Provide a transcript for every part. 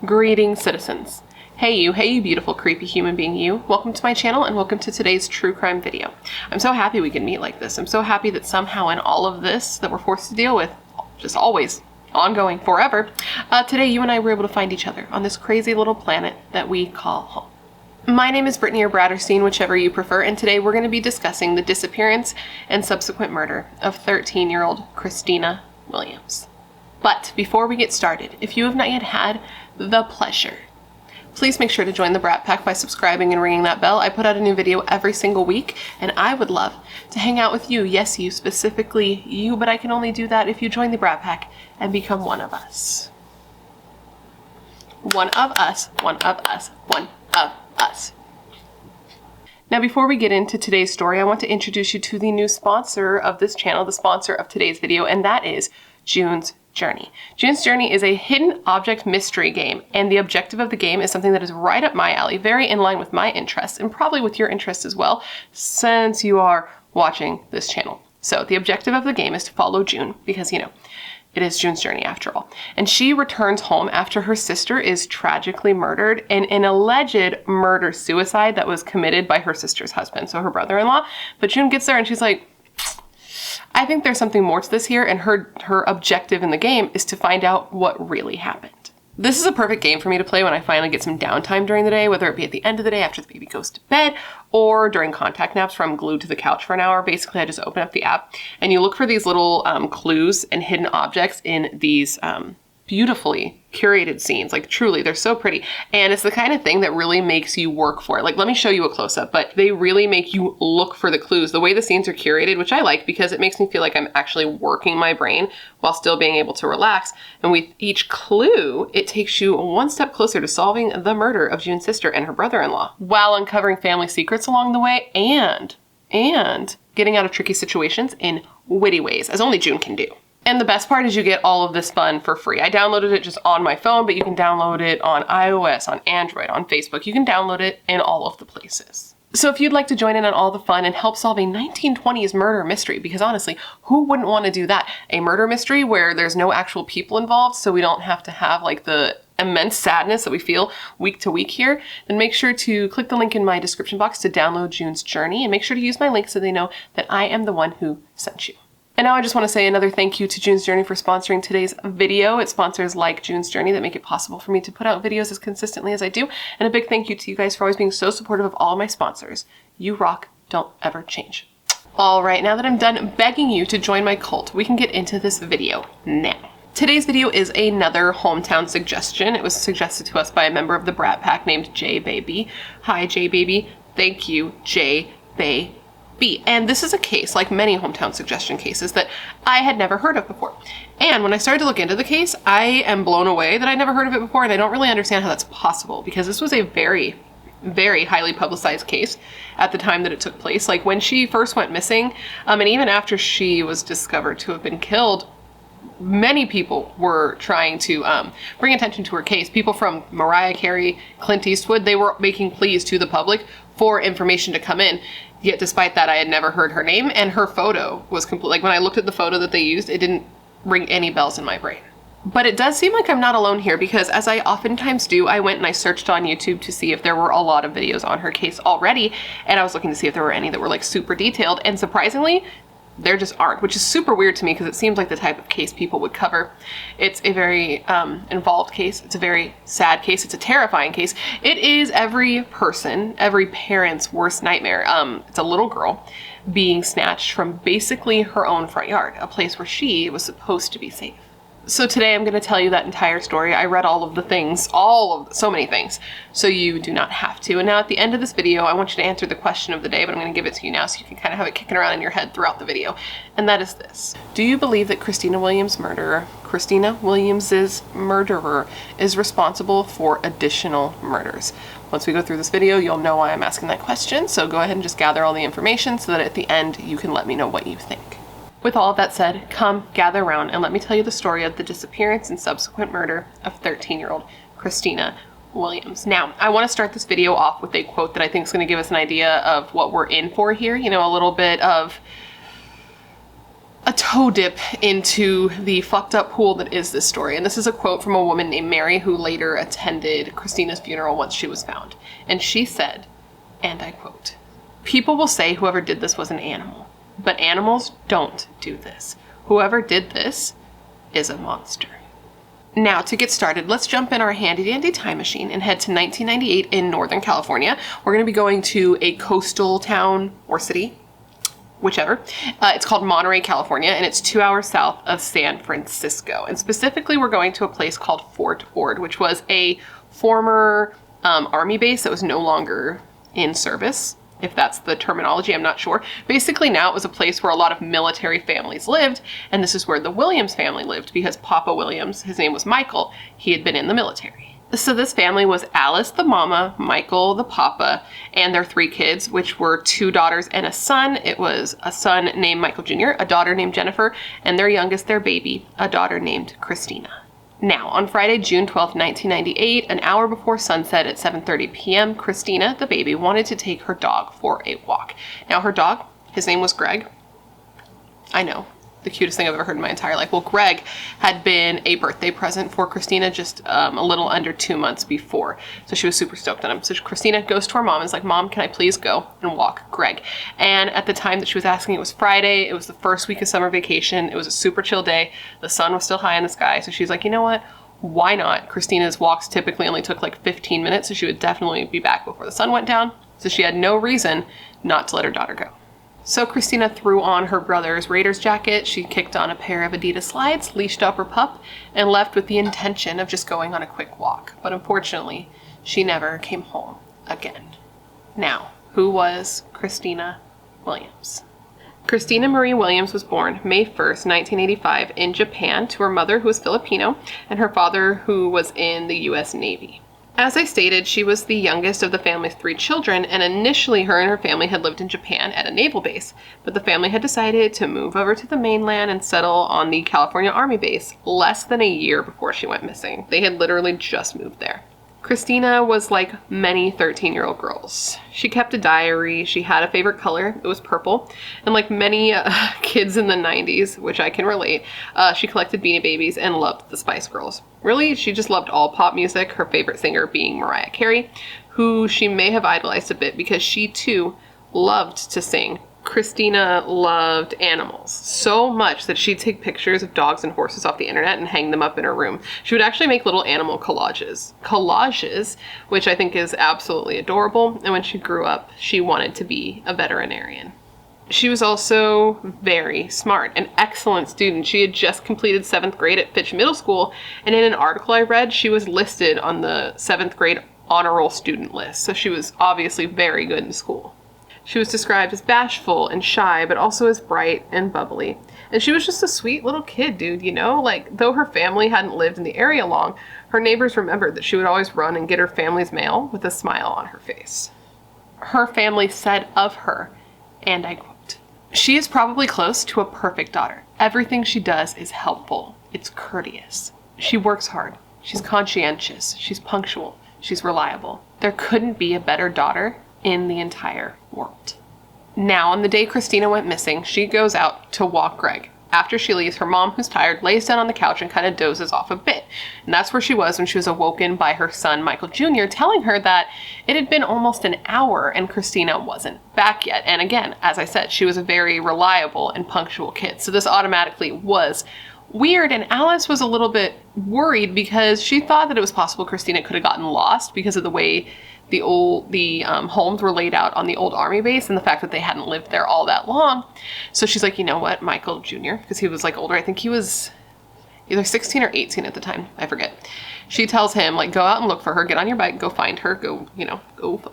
Greetings, citizens. Hey you beautiful creepy human being you. Welcome to my channel and welcome to today's true crime video. I'm so happy we can meet like this. I'm so happy that somehow in all of this that we're forced to deal with, just always, ongoing, forever, today you and I were able to find each other on this crazy little planet that we call home. My name is Brittany or BRATTERSTEIN, whichever you prefer, and today we're going to be discussing the disappearance and subsequent murder of 13-year-old Christina Williams. But before we get started, if you have not yet had the pleasure, please make sure to join the Brat Pack by subscribing and ringing that bell. I put out a new video every single week, and I would love to hang out with you. Yes, you, specifically you, but I can only do that if you join the Brat Pack and become one of us. One of us, one of us, one of us. Now, before we get into today's story, I want to introduce you to the new sponsor of this channel, the sponsor of today's video, and that is June's Journey. June's Journey is a hidden object mystery game, and the objective of the game is something that is right up my alley, very in line with my interests, and probably with your interests as well, since you are watching this channel. So the objective of the game is to follow June, because, you know, it is June's journey after all. And she returns home after her sister is tragically murdered in an alleged murder-suicide that was committed by her sister's husband, so her brother-in-law. But June gets there and she's like, I think there's something more to this here, and her objective in the game is to find out what really happened. This is a perfect game for me to play when I finally get some downtime during the day, whether it be at the end of the day after the baby goes to bed, or during contact naps where I'm glued to the couch for an hour. Basically, I just open up the app and you look for these little clues and hidden objects in these beautifully curated scenes. Like, truly, they're so pretty. And it's the kind of thing that really makes you work for it. Like, let me show you a close-up, but they really make you look for the clues. The way the scenes are curated, which I like because it makes me feel like I'm actually working my brain while still being able to relax. And with each clue, it takes you one step closer to solving the murder of June's sister and her brother-in-law, while uncovering family secrets along the way and getting out of tricky situations in witty ways, as only June can do. And the best part is you get all of this fun for free. I downloaded it just on my phone, but you can download it on iOS, on Android, on Facebook. You can download it in all of the places. So if you'd like to join in on all the fun and help solve a 1920s murder mystery, because honestly, who wouldn't want to do that? A murder mystery where there's no actual people involved, so we don't have to have like the immense sadness that we feel week to week here, then make sure to click the link in my description box to download June's Journey, and make sure to use my link so they know that I am the one who sent you. And now I just want to say another thank you to June's Journey for sponsoring today's video. It's sponsors like June's Journey that make it possible for me to put out videos as consistently as I do. And a big thank you to you guys for always being so supportive of all of my sponsors. You rock, don't ever change. All right, now that I'm done begging you to join my cult, we can get into this video now. Today's video is another hometown suggestion. It was suggested to us by a member of the Brat Pack named J Baby. Hi, J Baby. Thank you, J Baby. And this is a case, like many hometown suggestion cases, that I had never heard of before. And when I started to look into the case, I am blown away that I never heard of it before, and I don't really understand how that's possible, because this was a very, very highly publicized case at the time that it took place. Like, when she first went missing, and even after she was discovered to have been killed, many people were trying to bring attention to her case. People from Mariah Carey, Clint Eastwood, they were making pleas to the public for information to come in. Yet despite that, I had never heard her name, and her photo was complete. Like, when I looked at the photo that they used, it didn't ring any bells in my brain. But it does seem like I'm not alone here, because as I oftentimes do, I went and I searched on YouTube to see if there were a lot of videos on her case already, and I was looking to see if there were any that were like super detailed, and surprisingly, there just aren't, which is super weird to me because it seems like the type of case people would cover. It's a very involved case. It's a very sad case. It's a terrifying case. It is every person, every parent's worst nightmare. It's a little girl being snatched from basically her own front yard, a place where she was supposed to be safe. So today I'm going to tell you that entire story. I read all of the things, so many things, so you do not have to. And now at the end of this video, I want you to answer the question of the day, but I'm going to give it to you now so you can kind of have it kicking around in your head throughout the video. And that is this. Do you believe that Christina Williams' murderer is responsible for additional murders? Once we go through this video, you'll know why I'm asking that question, so go ahead and just gather all the information so that at the end you can let me know what you think. With all of that said, come gather around and let me tell you the story of the disappearance and subsequent murder of 13-year-old Christina Williams. Now, I want to start this video off with a quote that I think is going to give us an idea of what we're in for here. You know, a little bit of a toe dip into the fucked up pool that is this story. And this is a quote from a woman named Mary who later attended Christina's funeral once she was found. And she said, and I quote, "People will say whoever did this was an animal, but animals don't do this. Whoever did this is a monster." Now, to get started, let's jump in our handy dandy time machine and head to 1998 in Northern California. We're going to be going to a coastal town or city, whichever. It's called Monterey, California, and it's 2 hours south of San Francisco. And specifically, we're going to a place called Fort Ord, which was a former army base that was no longer in service. If that's the terminology, I'm not sure. Basically now it was a place where a lot of military families lived, and this is where the Williams family lived because Papa Williams, his name was Michael, he had been in the military. So this family was Alice the mama, Michael the papa, and their 3 kids, which were 2 daughters and a son. It was a son named Michael Jr., a daughter named Jennifer, and their youngest, their baby, a daughter named Christina. Now, on Friday, June 12, 1998, an hour before sunset at 7:30 p.m., Christina, the baby, wanted to take her dog for a walk. Now, her dog, his name was Greg. I know, the cutest thing I've ever heard in my entire life. Well, Greg had been a birthday present for Christina just a little under 2 months before. So she was super stoked on him. So Christina goes to her mom and is like, "Mom, can I please go and walk Greg?" And at the time that she was asking, it was Friday. It was the first week of summer vacation. It was a super chill day. The sun was still high in the sky. So she's like, you know what? Why not? Christina's walks typically only took like 15 minutes. So she would definitely be back before the sun went down. So she had no reason not to let her daughter go. So Christina threw on her brother's Raiders jacket, she kicked on a pair of Adidas slides, leashed up her pup, and left with the intention of just going on a quick walk. But unfortunately, she never came home again. Now, who was Christina Williams? Christina Marie Williams was born May 1st, 1985 in Japan to her mother, who was Filipino, and her father, who was in the U.S. Navy. As I stated, she was the youngest of the family's 3 children, and initially her and her family had lived in Japan at a naval base, but the family had decided to move over to the mainland and settle on the California Army base less than a year before she went missing. They had literally just moved there. Christina was like many 13-year-old girls. She kept a diary, she had a favorite color, it was purple, and like many kids in the 90s, which I can relate, she collected Beanie Babies and loved the Spice Girls. Really, she just loved all pop music, her favorite singer being Mariah Carey, who she may have idolized a bit because she too loved to sing. Christina loved animals so much that she'd take pictures of dogs and horses off the internet and hang them up in her room. She would actually make little animal collages, which I think is absolutely adorable. And when she grew up, she wanted to be a veterinarian. She was also very smart, an excellent student. She had just completed 7th grade at Fitch Middle School, and in an article I read, she was listed on the 7th grade honor roll student list. So she was obviously very good in school. She was described as bashful and shy, but also as bright and bubbly. And she was just a sweet little kid, dude, you know? Like, though her family hadn't lived in the area long, her neighbors remembered that she would always run and get her family's mail with a smile on her face. Her family said of her, and I quote, "She is probably close to a perfect daughter. Everything she does is helpful. It's courteous. She works hard. She's conscientious. She's punctual. She's reliable. There couldn't be a better daughter in the entire world." Now, on the day Christina went missing, she goes out to walk Greg. After she leaves, her mom, who's tired, lays down on the couch and kind of dozes off a bit. And that's where she was when she was awoken by her son, Michael Jr., telling her that it had been almost an hour and Christina wasn't back yet. And again, as I said, she was a very reliable and punctual kid. So this automatically was weird, and Alice was a little bit worried because she thought that it was possible Christina could have gotten lost because of the way the homes were laid out on the old army base and the fact that they hadn't lived there all that long. So she's like, you know what, Michael Jr., because he was like older, I think he was either 16 or 18 at the time, I forget. She tells him, like, go out and look for her, get on your bike, go find her, go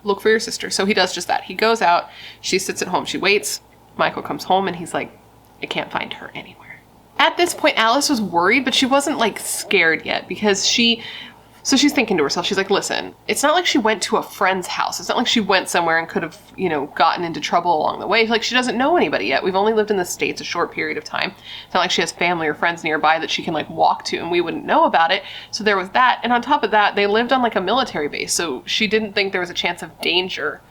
look for your sister. So he does just that. He goes out, she sits at home, she waits, Michael comes home and he's like, I can't find her anywhere. At this point, Alice was worried, but she wasn't like scared yet because so she's thinking to herself, she's like, listen, it's not like she went to a friend's house. It's not like she went somewhere and could have, gotten into trouble along the way. Like, she doesn't know anybody yet. We've only lived in the States a short period of time. It's not like she has family or friends nearby that she can like walk to and we wouldn't know about it. So there was that. And on top of that, they lived on like a military base. So she didn't think there was a chance of danger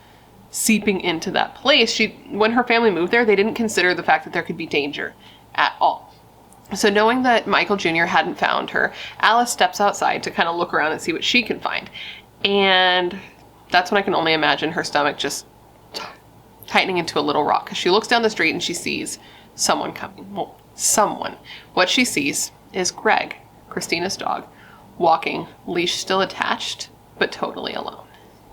seeping into that place. When her family moved there, they didn't consider the fact that there could be danger at all. So knowing that Michael Jr. hadn't found her, Alice steps outside to kind of look around and see what she can find. And that's when I can only imagine her stomach just tightening into a little rock, because she looks down the street and she sees someone coming. Well, someone. What she sees is Greg, Christina's dog, walking, leash still attached, but totally alone.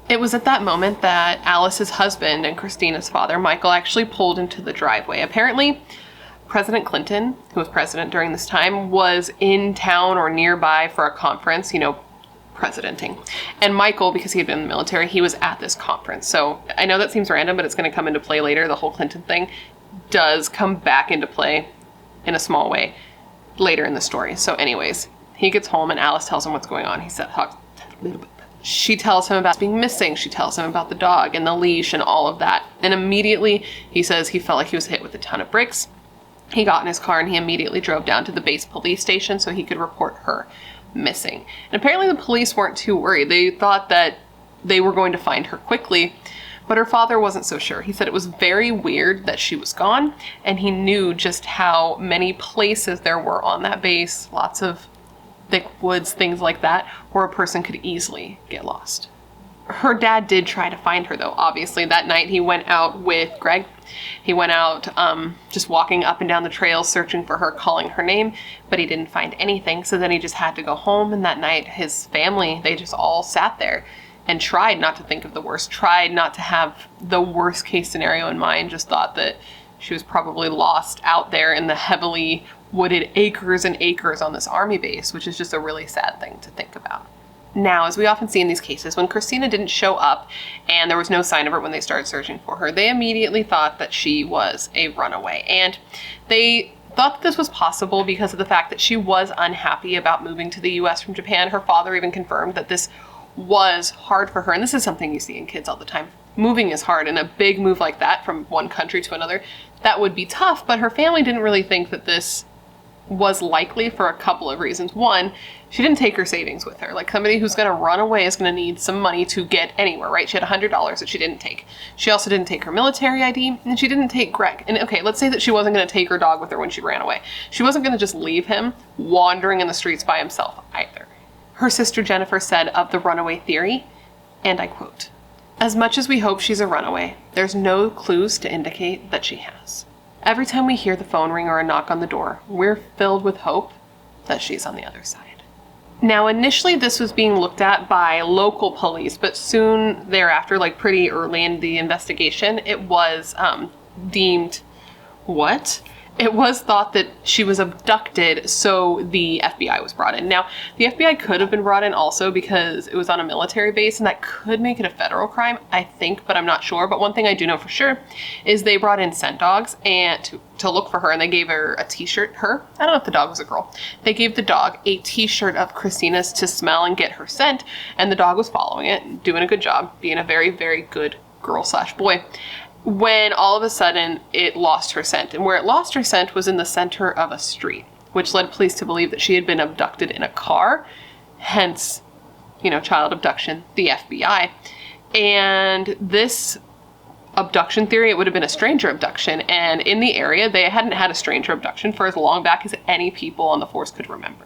It was at that moment that Alice's husband and Christina's father, Michael, actually pulled into the driveway. Apparently, President Clinton, who was president during this time, was in town or nearby for a conference, presidenting. And Michael, because he had been in the military, he was at this conference. So I know that seems random, but it's going to come into play later. The whole Clinton thing does come back into play in a small way later in the story. So anyways, he gets home and Alice tells him what's going on. She tells him about being missing. She tells him about the dog and the leash and all of that. And immediately he says he felt like he was hit with a ton of bricks. He got in his car and he immediately drove down to the base police station so he could report her missing. And apparently the police weren't too worried. They thought that they were going to find her quickly, but her father wasn't so sure. He said it was very weird that she was gone, and he knew just how many places there were on that base, lots of thick woods, things like that, where a person could easily get lost. Her dad did try to find her, though. Obviously, that night he went out with Greg. He went out just walking up and down the trail, searching for her, calling her name, but he didn't find anything. So then he just had to go home. And that night, his family, they just all sat there and tried not to think of the worst, tried not to have the worst case scenario in mind, just thought that she was probably lost out there in the heavily wooded acres and acres on this army base, which is just a really sad thing to think about. Now, as we often see in these cases, when Christina didn't show up and there was no sign of her when they started searching for her, they immediately thought that she was a runaway. And they thought that this was possible because of the fact that she was unhappy about moving to the US from Japan. Her father even confirmed that this was hard for her. And this is something you see in kids all the time. Moving is hard, and a big move like that from one country to another, that would be tough. But her family didn't really think that this was likely for a couple of reasons. One, she didn't take her savings with her. Like, somebody who's going to run away is going to need some money to get anywhere, right? She had $100 that she didn't take. She also didn't take her military ID, and she didn't take Greg. And okay, let's say that she wasn't going to take her dog with her when she ran away. She wasn't going to just leave him wandering in the streets by himself either. Her sister Jennifer said of the runaway theory, and I quote, "As much as we hope she's a runaway, there's no clues to indicate that she has. Every time we hear the phone ring or a knock on the door, we're filled with hope that she's on the other side." Now, initially this was being looked at by local police, but soon thereafter, like pretty early in the investigation, it was deemed what? It was thought that she was abducted, so the FBI was brought in. Now, the FBI could have been brought in also because it was on a military base, and that could make it a federal crime, I think, but I'm not sure. But one thing I do know for sure is they brought in scent dogs and to look for her, and they gave her a t-shirt. I don't know if the dog was a girl. They gave the dog a t-shirt of Christina's to smell and get her scent, and the dog was following it, doing a good job, being a very, very good girl/boy. When all of a sudden it lost her scent. And where it lost her scent was in the center of a street, which led police to believe that she had been abducted in a car, hence, child abduction, the FBI. And this abduction theory, it would have been a stranger abduction. And in the area, they hadn't had a stranger abduction for as long back as any people on the force could remember.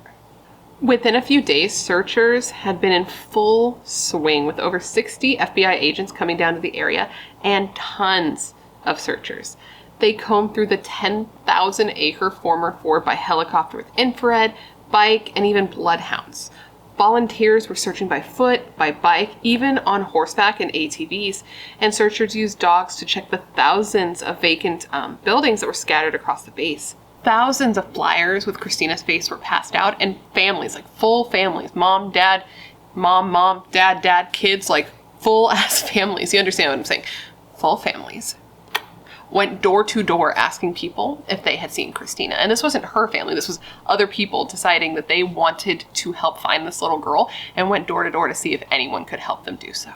Within a few days, searchers had been in full swing with over 60 FBI agents coming down to the area and tons of searchers. They combed through the 10,000-acre former fort by helicopter with infrared, bike, and even bloodhounds. Volunteers were searching by foot, by bike, even on horseback and ATVs, and searchers used dogs to check the thousands of vacant buildings that were scattered across the base. Thousands of flyers with Christina's face were passed out, and families, like full families, mom, dad, dad, kids, like full-ass families. You understand what I'm saying? Full families went door to door asking people if they had seen Christina. And this wasn't her family. This was other people deciding that they wanted to help find this little girl and went door to door to see if anyone could help them do so.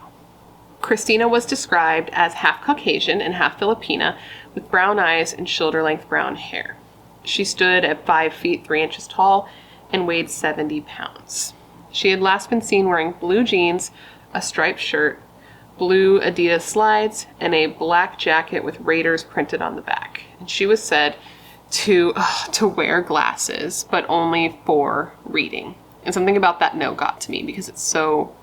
Christina was described as half Caucasian and half Filipina with brown eyes and shoulder-length brown hair. She stood at 5 feet 3 inches tall and weighed 70 pounds. She had last been seen wearing blue jeans, a striped shirt, blue Adidas slides, and a black jacket with Raiders printed on the back. And she was said to wear glasses, but only for reading. And something about that note got to me because it's so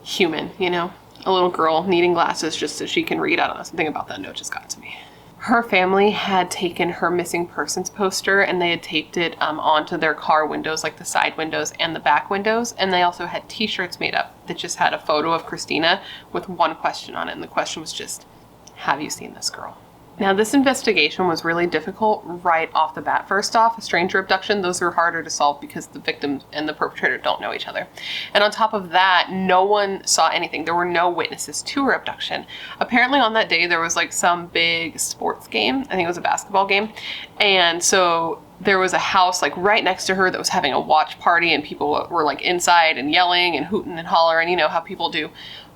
human, you know? A little girl needing glasses just so she can read. I don't know, something about that note just got to me. Her family had taken her missing persons poster and they had taped it onto their car windows, like the side windows and the back windows. And they also had t-shirts made up that just had a photo of Christina with one question on it. And the question was just, have you seen this girl? Now, this investigation was really difficult right off the bat. First off, a stranger abduction, those are harder to solve because the victim and the perpetrator don't know each other. And on top of that, no one saw anything. There were no witnesses to her abduction. Apparently on that day, there was like some big sports game. I think it was a basketball game. And so there was a house like right next to her that was having a watch party and people were like inside and yelling and hooting and hollering, you know how people do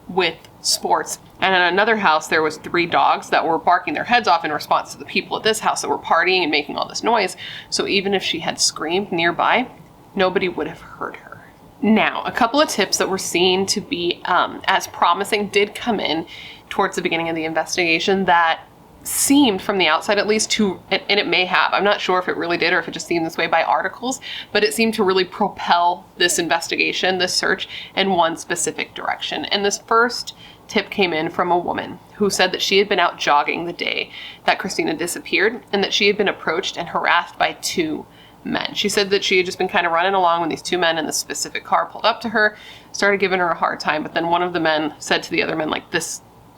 with sports. And in another house, there was 3 dogs that were barking their heads off in response to the people at this house that were partying and making all this noise. So even if she had screamed nearby, nobody would have heard her. Now, a couple of tips that were seen to be as promising did come in towards the beginning of the investigation that seemed from the outside at least to, and it may have, I'm not sure if it really did or if it just seemed this way by articles, but it seemed to really propel this investigation, this search, in one specific direction. And this first tip came in from a woman who said that she had been out jogging the day that Christina disappeared and that she had been approached and harassed by 2 men. She said that she had just been kind of running along when these 2 men in this specific car pulled up to her, started giving her a hard time, but then one of the men said to the other men, like,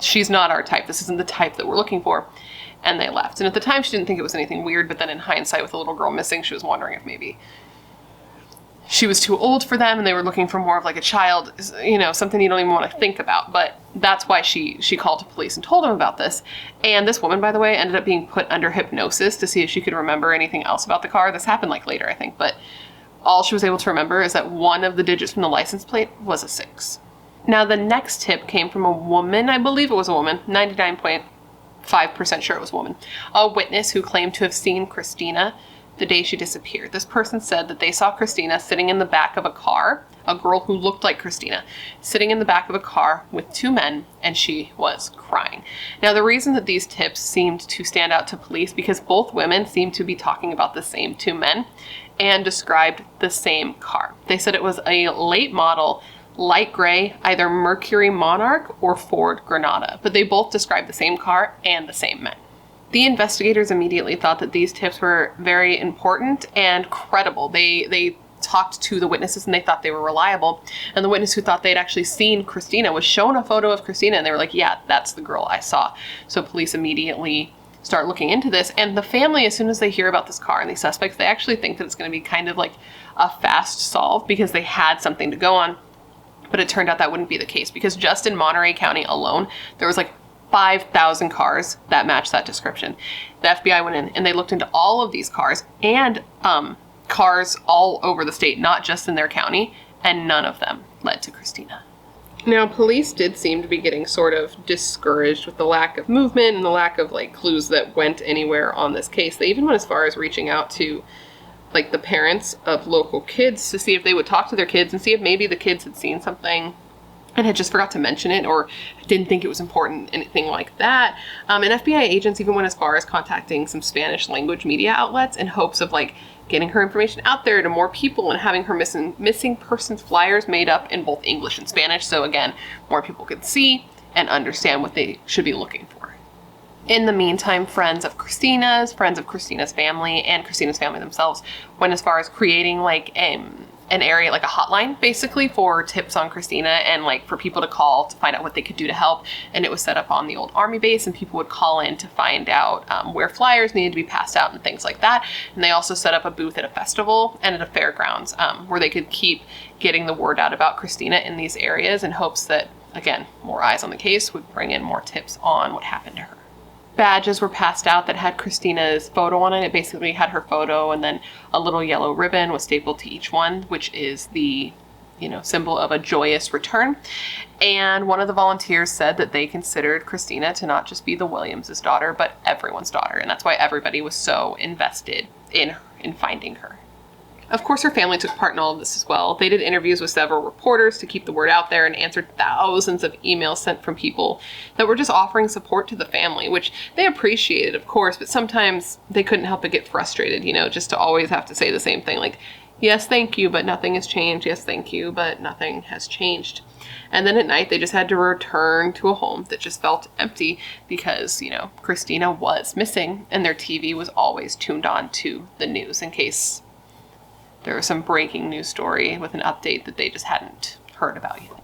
she's not our type. This isn't the type that we're looking for. And they left. And at the time, she didn't think it was anything weird, but then in hindsight, with the little girl missing, she was wondering if maybe she was too old for them and they were looking for more of like a child, you know, something you don't even want to think about. But that's why she called to police and told them about this. And this woman, by the way, ended up being put under hypnosis to see if she could remember anything else about the car. This happened like later, I think, but all she was able to remember is that one of the digits from the license plate was a 6. Now, the next tip came from a woman, I believe it was a woman, 99.5% sure it was a woman, a witness who claimed to have seen Christina the day she disappeared. This person said that they saw Christina sitting in the back of a car, a girl who looked like Christina, sitting in the back of a car with 2 men, and she was crying. Now, the reason that these tips seemed to stand out to police because both women seemed to be talking about the same 2 men and described the same car. They said it was a late model, light gray, either Mercury Monarch or Ford Granada, but they both described the same car and the same men. The investigators immediately thought that these tips were very important and credible. They talked to the witnesses and they thought they were reliable. And the witness who thought they'd actually seen Christina was shown a photo of Christina and they were like, yeah, that's the girl I saw. So police immediately start looking into this. And the family, as soon as they hear about this car and these suspects, they actually think that it's going to be kind of like a fast solve because they had something to go on. But it turned out that wouldn't be the case because just in Monterey County alone, there was like 5,000 cars that matched that description. The FBI went in and they looked into all of these cars and cars all over the state, not just in their county, and none of them led to Christina. Now, police did seem to be getting sort of discouraged with the lack of movement and the lack of like clues that went anywhere on this case. They even went as far as reaching out to like the parents of local kids to see if they would talk to their kids and see if maybe the kids had seen something and had just forgot to mention it or didn't think it was important, anything like that. And FBI agents even went as far as contacting some Spanish language media outlets in hopes of like getting her information out there to more people and having her missing persons flyers made up in both English and Spanish. So again, more people could see and understand what they should be looking for. In the meantime, friends of Christina's family, and Christina's family themselves went as far as creating like an area, like a hotline, basically for tips on Christina and like for people to call to find out what they could do to help. And it was set up on the old Army base, and people would call in to find out where flyers needed to be passed out and things like that. And they also set up a booth at a festival and at a fairgrounds where they could keep getting the word out about Christina in these areas in hopes that, again, more eyes on the case would bring in more tips on what happened to her. Badges were passed out that had Christina's photo on it. It basically had her photo and then a little yellow ribbon was stapled to each one, which is the, symbol of a joyous return. And one of the volunteers said that they considered Christina to not just be the Williams' daughter, but everyone's daughter. And that's why everybody was so invested in finding her. Of course, her family took part in all of this as well. They did interviews with several reporters to keep the word out there and answered thousands of emails sent from people that were just offering support to the family, which they appreciated, of course, but sometimes they couldn't help but get frustrated, you know, just to always have to say the same thing, like, yes, thank you, but nothing has changed. Yes, thank you, but nothing has changed. And then at night, they just had to return to a home that just felt empty because, you know, Christina was missing and their TV was always tuned on to the news in case there was some breaking news story with an update that they just hadn't heard about yet.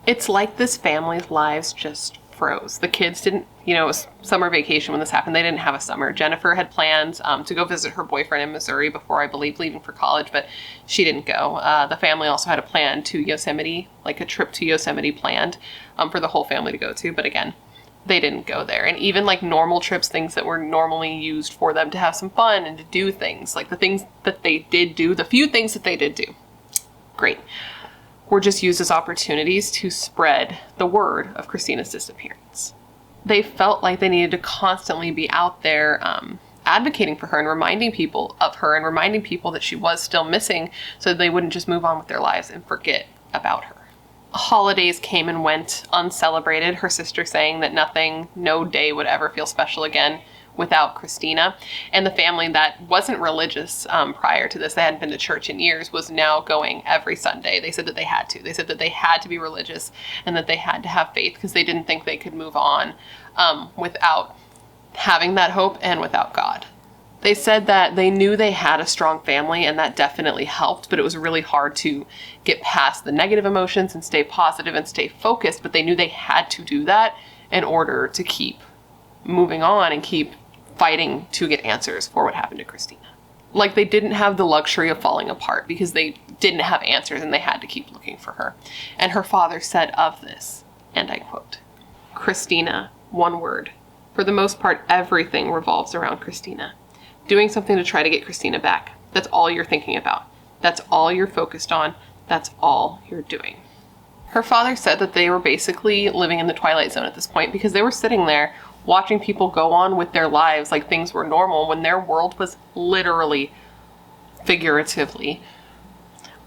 It's like this family's lives just froze. The kids didn't, you know, it was summer vacation when this happened. They didn't have a summer. Jennifer had plans to go visit her boyfriend in Missouri before, I believe, leaving for college, but she didn't go. The family also had a plan to Yosemite, like a trip to Yosemite planned for the whole family to go to. But again, they didn't go there. And even like normal trips, things that were normally used for them to have some fun and to do things, like the things that they did do, the few things that they did do, great, were just used as opportunities to spread the word of Christina's disappearance. They felt like they needed to constantly be out there advocating for her and reminding people of her and reminding people that she was still missing so they wouldn't just move on with their lives and forget about her. Holidays came and went uncelebrated, her sister saying that no day would ever feel special again without Christina. And the family that wasn't religious prior to this, they hadn't been to church in years, was now going every Sunday. They said that they had to. They said that they had to be religious and that they had to have faith because they didn't think they could move on without having that hope and without God. They said that they knew they had a strong family and that definitely helped, but it was really hard to get past the negative emotions and stay positive and stay focused, but they knew they had to do that in order to keep moving on and keep fighting to get answers for what happened to Christina. Like they didn't have the luxury of falling apart because they didn't have answers and they had to keep looking for her. And her father said of this, and I quote, "Christina, one word. For the most part, everything revolves around Christina. Doing something to try to get Christina back. That's all you're thinking about. That's all you're focused on. That's all you're doing." Her father said that they were basically living in the twilight zone at this point because they were sitting there watching people go on with their lives like things were normal when their world was literally, figuratively,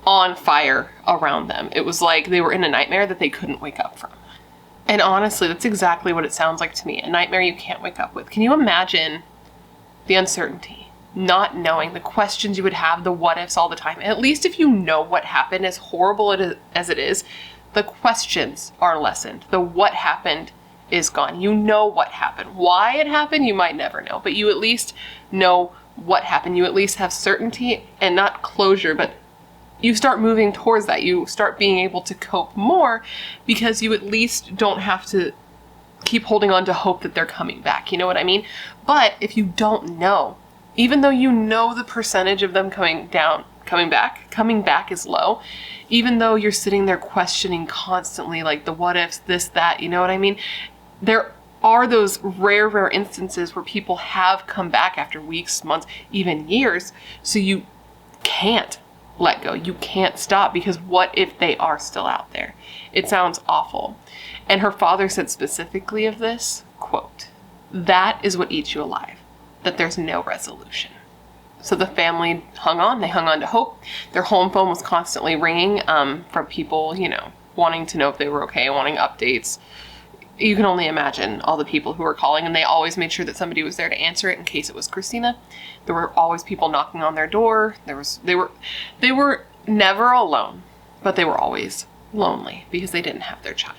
on fire around them. It was like they were in a nightmare that they couldn't wake up from. And honestly, that's exactly what it sounds like to me. A nightmare you can't wake up with. Can you imagine the uncertainty, not knowing, the questions you would have, the what ifs all the time? And at least if you know what happened, as horrible as it is, the questions are lessened. The what happened is gone. You know what happened. Why it happened, you might never know, but you at least know what happened. You at least have certainty and not closure, but you start moving towards that. You start being able to cope more because you at least don't have to keep holding on to hope that they're coming back. You know what I mean? But if you don't know, even though you know the percentage of them coming back is low, even though you're sitting there questioning constantly, like the what ifs, this, that, you know what I mean? There are those rare instances where people have come back after weeks, months, even years. So you can't let go. You can't stop because what if they are still out there? It sounds awful. And her father said specifically of this, quote, "That is what eats you alive, that there's no resolution." So the family hung on. They hung on to hope. Their home phone was constantly ringing from people, you know, wanting to know if they were okay, wanting updates. You can only imagine all the people who were calling, and they always made sure that somebody was there to answer it in case it was Christina. There were always people knocking on their door. They were never alone, but they were always lonely because they didn't have their child.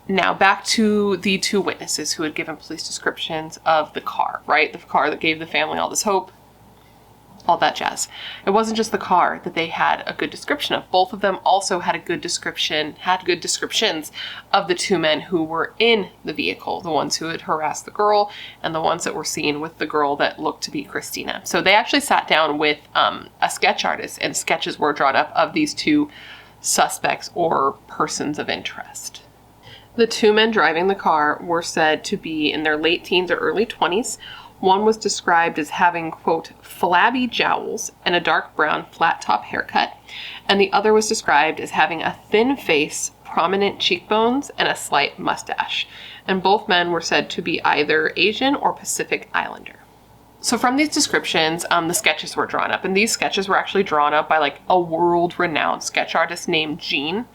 Now back to the two witnesses who had given police descriptions of the car, right? The car that gave the family all this hope, all that jazz. It wasn't just the car that they had a good description of. Both of them also had good descriptions of the two men who were in the vehicle, the ones who had harassed the girl and the ones that were seen with the girl that looked to be Christina. So they actually sat down with a sketch artist and sketches were drawn up of these two suspects or persons of interest. The two men driving the car were said to be in their late teens or early 20s. One was described as having, quote, flabby jowls and a dark brown flat top haircut, and the other was described as having a thin face, prominent cheekbones, and a slight mustache. And both men were said to be either Asian or Pacific Islander. So from these descriptions, the sketches were drawn up, and these sketches were actually drawn up by like a world-renowned sketch artist named Jean,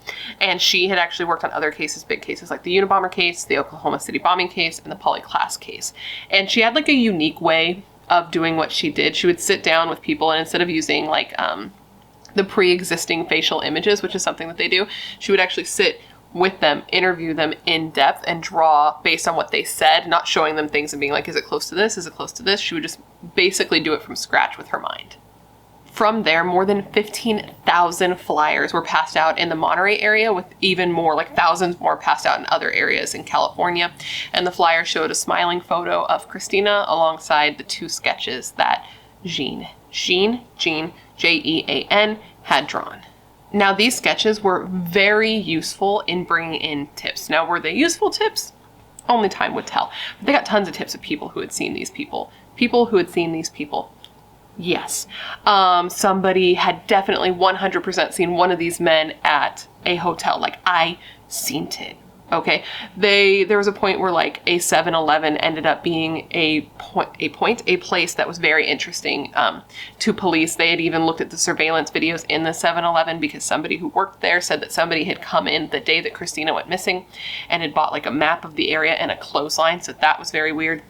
and she had actually worked on other cases, big cases like the Unabomber case, the Oklahoma City bombing case, and the Polly Klaas case. And she had like a unique way of doing what she did. She would sit down with people, and instead of using like the pre-existing facial images, which is something that they do, she would actually sit with them, interview them in depth, and draw based on what they said, not showing them things and being like, is it close to this? Is it close to this? She would just basically do it from scratch with her mind. From there, more than 15,000 flyers were passed out in the Monterey area, with even more, like thousands more passed out in other areas in California. And the flyer showed a smiling photo of Christina alongside the 2 sketches that Jean, Jean, had drawn. Now, these sketches were very useful in bringing in tips. Now, were they useful tips? Only time would tell. But they got tons of tips of people who had seen these people. People who had seen these people. Yes. Somebody had definitely 100% seen one of these men at a hotel. Like, I seen it. Okay, there was a point where like a 7-Eleven ended up being a place that was very interesting to police. They had even looked at the surveillance videos in the 7-Eleven because somebody who worked there said that somebody had come in the day that Christina went missing and had bought like a map of the area and a clothesline. So that was very weird.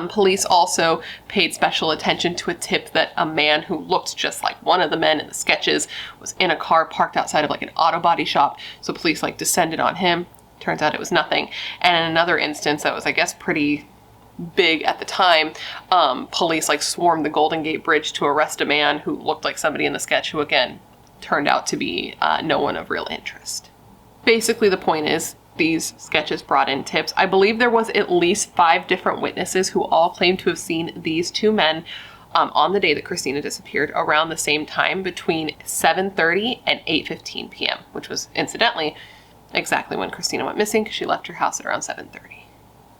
Police also paid special attention to a tip that a man who looked just like one of the men in the sketches was in a car parked outside of like an auto body shop. So police like descended on him. Turns out it was nothing. And in another instance that was, I guess, pretty big at the time, police like swarmed the Golden Gate Bridge to arrest a man who looked like somebody in the sketch who, again, turned out to be no one of real interest. Basically, the point is, these sketches brought in tips. I believe there was at least 5 different witnesses who all claimed to have seen these 2 men on the day that Christina disappeared around the same time between 7:30 and 8:15 p.m., which was, incidentally, exactly when Christina went missing, because she left her house at around 7:30.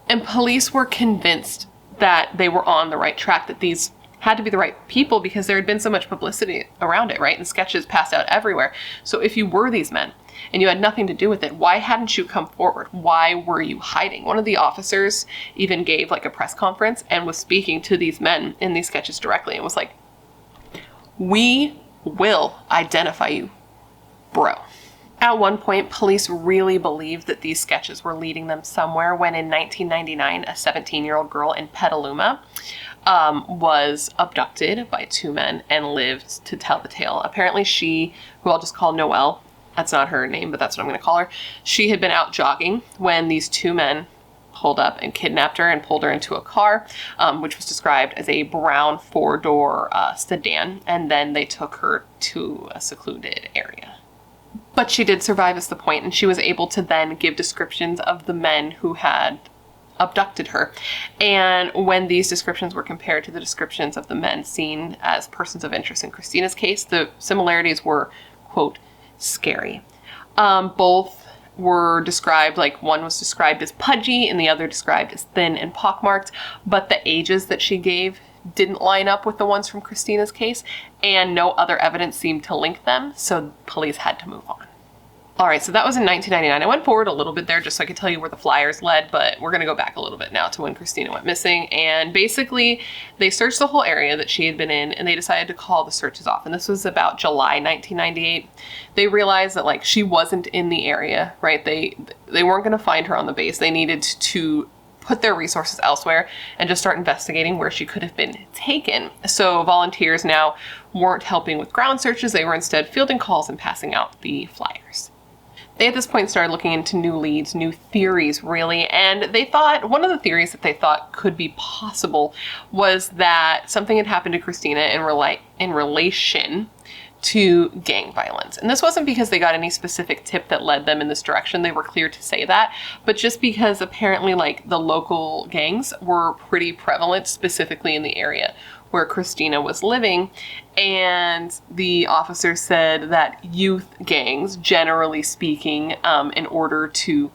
And police were convinced that they were on the right track, that these had to be the right people because there had been so much publicity around it, right? And sketches passed out everywhere. So if you were these men and you had nothing to do with it, why hadn't you come forward? Why were you hiding? One of the officers even gave like a press conference and was speaking to these men in these sketches directly and was like, "We will identify you, bro." At one point, police really believed that these sketches were leading them somewhere when in 1999, a 17-year-old girl in Petaluma was abducted by 2 men and lived to tell the tale. Apparently she, who I'll just call Noelle, that's not her name, but that's what I'm going to call her, she had been out jogging when these 2 men pulled up and kidnapped her and pulled her into a car, which was described as a brown 4-door sedan, and then they took her to a secluded area. But she did survive is the point, and she was able to then give descriptions of the men who had abducted her. And when these descriptions were compared to the descriptions of the men seen as persons of interest in Christina's case, the similarities were, quote, scary. Both were described, like one was described as pudgy and the other described as thin and pockmarked, but the ages that she gave didn't line up with the ones from Christina's case, and no other evidence seemed to link them, so police had to move on. All right, so that was in 1999. I went forward a little bit there just so I could tell you where the flyers led, but we're going to go back a little bit now to when Christina went missing. And basically, they searched the whole area that she had been in, and they decided to call the searches off. And this was about July 1998. They realized that, like, she wasn't in the area, right? They weren't going to find her on the base. They needed to put their resources elsewhere and just start investigating where she could have been taken. So volunteers now weren't helping with ground searches. They were instead fielding calls and passing out the flyers. They at this point started looking into new leads, new theories really, and they thought, one of the theories that they thought could be possible was that something had happened to Christina in relation to gang violence. And this wasn't because they got any specific tip that led them in this direction. They were clear to say that, but just because apparently like the local gangs were pretty prevalent, specifically in the area where Christina was living. And the officer said that youth gangs, generally speaking, in order to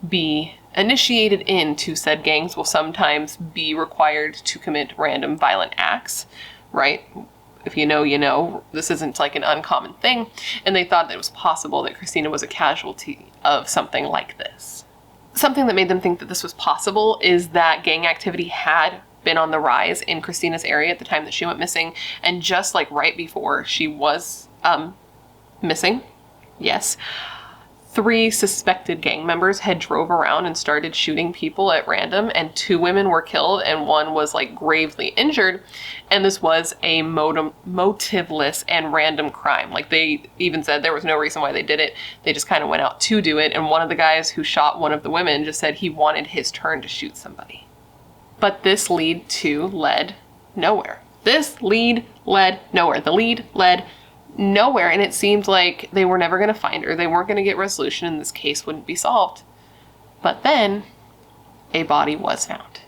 be initiated into said gangs, will sometimes be required to commit random violent acts, right? If you know, you know. This isn't like an uncommon thing. And they thought that it was possible that Christina was a casualty of something like this. Something that made them think that this was possible is that gang activity had been on the rise in Christina's area at the time that she went missing. And just like right before she was missing, yes, 3 suspected gang members had drove around and started shooting people at random, and 2 women were killed and 1 was like gravely injured. And this was a motiveless and random crime. Like, they even said there was no reason why they did it. They just kind of went out to do it. And one of the guys who shot one of the women just said he wanted his turn to shoot somebody. But this lead led nowhere. This lead led nowhere. The lead led nowhere, and it seemed like they were never going to find her. They weren't going to get resolution, and this case wouldn't be solved. But then a body was found.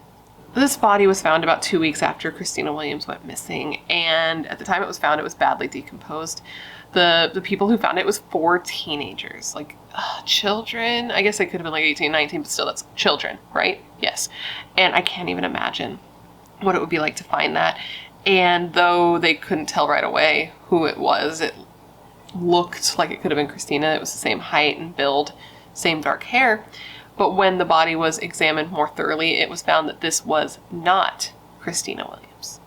This body was found about 2 weeks after Christina Williams went missing, and at the time it was found, it was badly decomposed. The people who found it was 4 teenagers, like children. I guess they could have been like 18, 19, but still, that's children, right? Yes. And I can't even imagine what it would be like to find that. And though they couldn't tell right away who it was, it looked like it could have been Christina. It was the same height and build, same dark hair. But when the body was examined more thoroughly, it was found that this was not Christina Williams.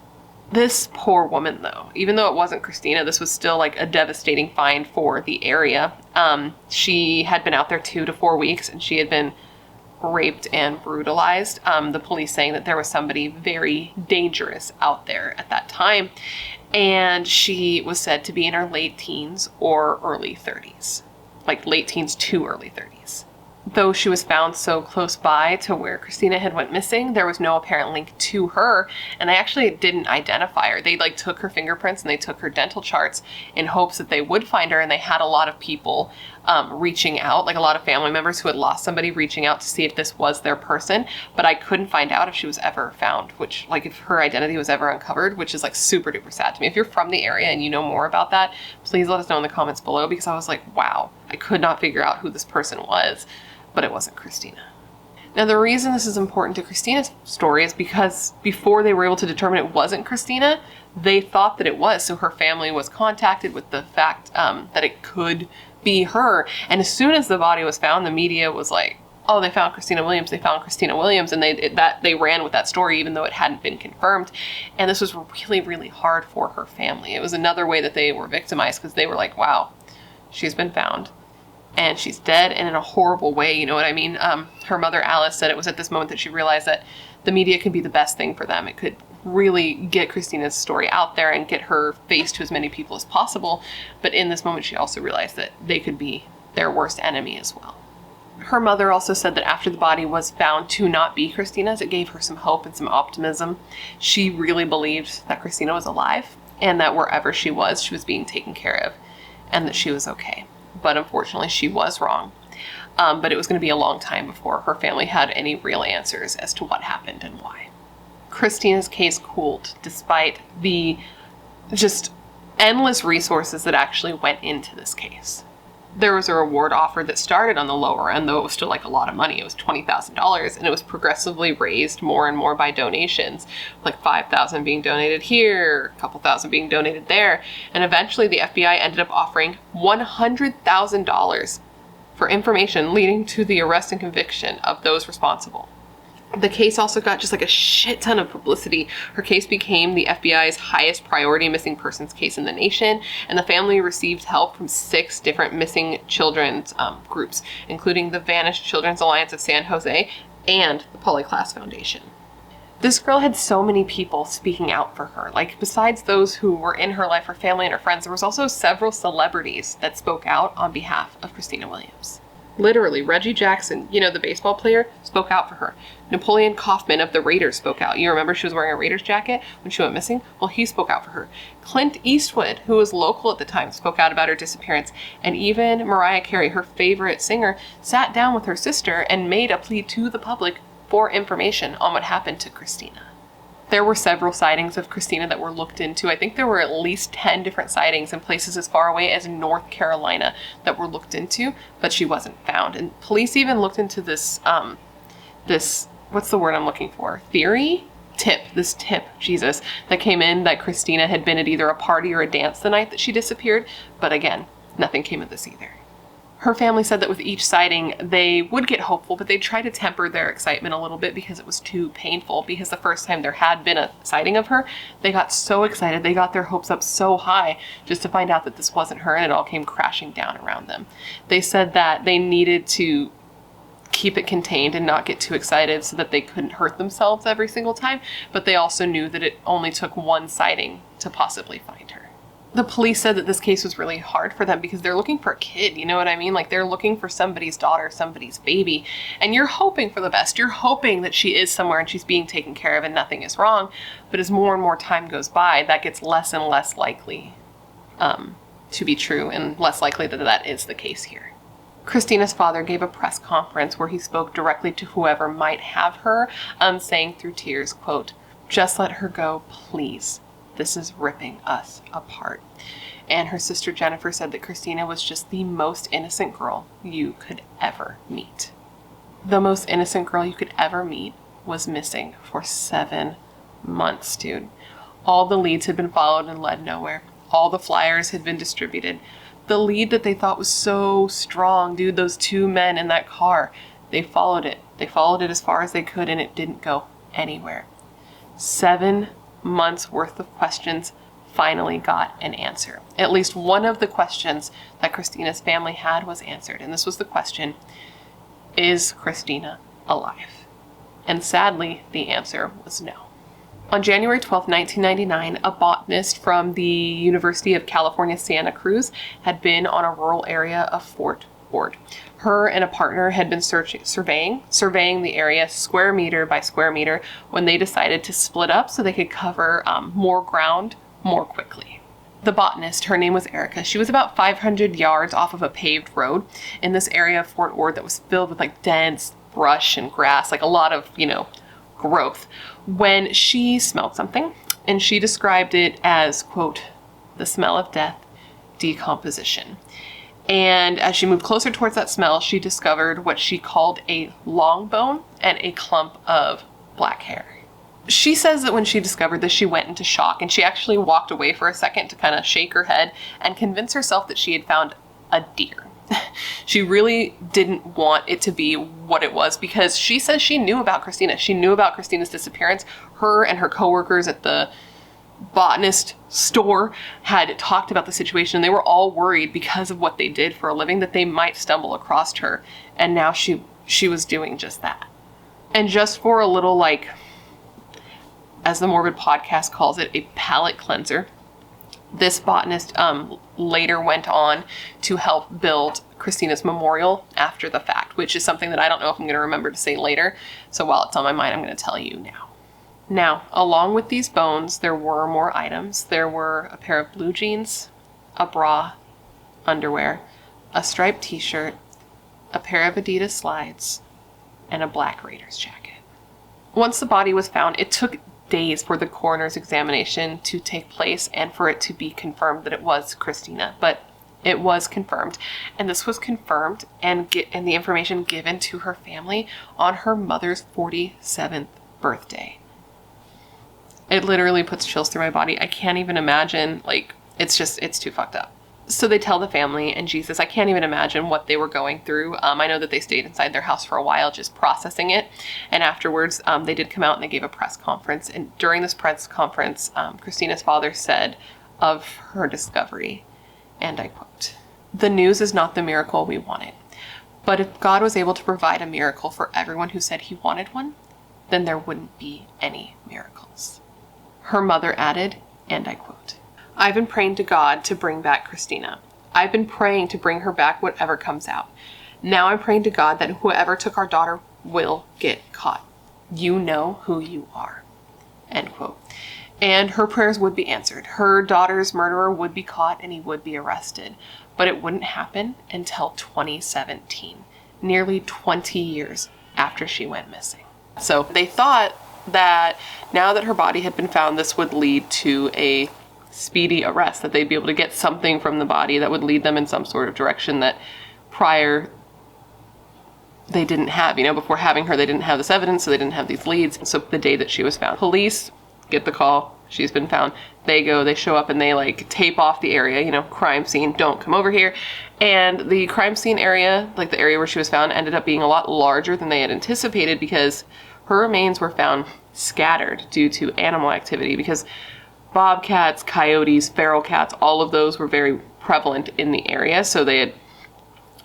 This poor woman, though, even though it wasn't Christina, this was still like a devastating find for the area. She had been out there 2 to 4 weeks, and she had been raped and brutalized. The police saying that there was somebody very dangerous out there at that time. And she was said to be in her late teens or early 30s. Like late teens to early 30s. Though she was found so close by to where Christina had went missing, there was no apparent link to her, and they actually didn't identify her. They like took her fingerprints and they took her dental charts in hopes that they would find her, and they had a lot of people reaching out, like a lot of family members who had lost somebody reaching out to see if this was their person, but I couldn't find out if she was ever found, which, like, if her identity was ever uncovered, which is like super duper sad to me. If you're from the area and you know more about that, please let us know in the comments below, because I was like, wow, I could not figure out who this person was. But it wasn't Christina. Now, the reason this is important to Christina's story is because before they were able to determine it wasn't Christina, they thought that it was. So her family was contacted with the fact that it could be her. And as soon as the body was found, the media was like, oh, they found Christina Williams, they found Christina Williams. And they ran with that story even though it hadn't been confirmed. And this was really, really hard for her family. It was another way that they were victimized, because they were like, wow, she's been found. And she's dead, and in a horrible way, you know what I mean? Her mother, Alice, said it was at this moment that she realized that the media could be the best thing for them. It could really get Christina's story out there and get her face to as many people as possible. But in this moment, she also realized that they could be their worst enemy as well. Her mother also said that after the body was found to not be Christina's, it gave her some hope and some optimism. She really believed that Christina was alive, and that wherever she was being taken care of, and that she was okay. But unfortunately, she was wrong. But it was going to be a long time before her family had any real answers as to what happened and why. Christina's case cooled despite the just endless resources that actually went into this case. There was a reward offered that started on the lower end, though it was still like a lot of money. It was $20,000, and it was progressively raised more and more by donations, like $5,000 being donated here, a couple thousand being donated there, and eventually the FBI ended up offering $100,000 for information leading to the arrest and conviction of those responsible. The case also got just like a shit ton of publicity. Her case became the FBI's highest priority missing persons case in the nation, and the family received help from 6 different missing children's groups, including the Vanished Children's Alliance of San Jose and the Polyclass Foundation. This girl had so many people speaking out for her. Like, besides those who were in her life, her family and her friends, there was also several celebrities that spoke out on behalf of Christina Williams. Literally, Reggie Jackson, you know, the baseball player, spoke out for her. Napoleon Kaufman of the Raiders spoke out. You remember she was wearing a Raiders jacket when she went missing? Well, he spoke out for her. Clint Eastwood, who was local at the time, spoke out about her disappearance. And even Mariah Carey, her favorite singer, sat down with her sister and made a plea to the public for information on what happened to Christina. There were several sightings of Christina that were looked into. I think there were at least 10 different sightings in places as far away as North Carolina that were looked into, but she wasn't found. And police even looked into this, what's the word I'm looking for? This tip, Jesus, that came in that Christina had been at either a party or a dance the night that she disappeared. But again, nothing came of this either. Her family said that with each sighting, they would get hopeful, but they'd try to temper their excitement a little bit because it was too painful. Because the first time there had been a sighting of her, they got so excited. They got their hopes up so high just to find out that this wasn't her, and it all came crashing down around them. They said that they needed to keep it contained and not get too excited so that they couldn't hurt themselves every single time, but they also knew that it only took one sighting to possibly find her. The police said that this case was really hard for them because they're looking for a kid, you know what I mean? Like, they're looking for somebody's daughter, somebody's baby, and you're hoping for the best. You're hoping that she is somewhere and she's being taken care of and nothing is wrong. But as more and more time goes by, that gets less and less likely to be true, and less likely that that is the case here. Christina's father gave a press conference where he spoke directly to whoever might have her, saying through tears, quote, "Just let her go, please. This is ripping us apart." And her sister Jennifer said that Christina was just the most innocent girl you could ever meet. The most innocent girl you could ever meet was missing for 7 months, dude. All the leads had been followed and led nowhere. All the flyers had been distributed. The lead that they thought was so strong, dude, those 2 men in that car, they followed it. They followed it as far as they could, and it didn't go anywhere. 7 months worth of questions finally got an answer. At least one of the questions that Christina's family had was answered, and this was the question: is Christina alive? And sadly, the answer was no. On January 12, 1999, a botanist from the University of California, Santa Cruz had been on a rural area of Fort Ord. Her and a partner had been surveying the area square meter by square meter when they decided to split up so they could cover more ground more quickly. The botanist, her name was Erica. She was about 500 yards off of a paved road in this area of Fort Ord that was filled with like dense brush and grass, like a lot of, growth, when she smelled something, and she described it as, quote, "the smell of death, decomposition." And as she moved closer towards that smell, she discovered what she called a long bone and a clump of black hair. She says that when she discovered this, she went into shock, and she actually walked away for a second to kind of shake her head and convince herself that she had found a deer. She really didn't want it to be what it was, because she says she knew about Christina. She knew about Christina's disappearance. Her and her coworkers at the botanist store had talked about the situation. They were all worried because of what they did for a living that they might stumble across her. And now she was doing just that. And just for a little, like, as the Morbid Podcast calls it, a palate cleanser, this botanist later went on to help build Christina's memorial after the fact, which is something that I don't know if I'm going to remember to say later. So while it's on my mind, I'm going to tell you now. Now, along with these bones, there were more items. There were a pair of blue jeans, a bra, underwear, a striped t-shirt, a pair of Adidas slides, and a black Raiders jacket. Once the body was found, it took days for the coroner's examination to take place and for it to be confirmed that it was Christina, but it was confirmed. And this was confirmed and the information given to her family on her mother's 47th birthday. It literally puts chills through my body. I can't even imagine, like, it's too fucked up. So they tell the family, and Jesus, I can't even imagine what they were going through. I know that they stayed inside their house for a while just processing it. And afterwards, they did come out and they gave a press conference. And during this press conference, Christina's father said of her discovery, and I quote, "The news is not the miracle we wanted. But if God was able to provide a miracle for everyone who said he wanted one, then there wouldn't be any miracles." Her mother added, and I quote, "I've been praying to God to bring back Christina. I've been praying to bring her back whatever comes out. Now I'm praying to God that whoever took our daughter will get caught. You know who you are." End quote. And her prayers would be answered. Her daughter's murderer would be caught and he would be arrested. But it wouldn't happen until 2017, nearly 20 years after she went missing. So they thought that now that her body had been found, this would lead to a speedy arrest, that they'd be able to get something from the body that would lead them in some sort of direction that prior they didn't have. Before having her, they didn't have this evidence, so they didn't have these leads. So the day that she was found, police get the call, she's been found. They show up and they like tape off the area, you know, crime scene, don't come over here. And the crime scene area, like the area where she was found, ended up being a lot larger than they had anticipated because her remains were found scattered due to animal activity, because bobcats, coyotes, feral cats, all of those were very prevalent in the area. So they had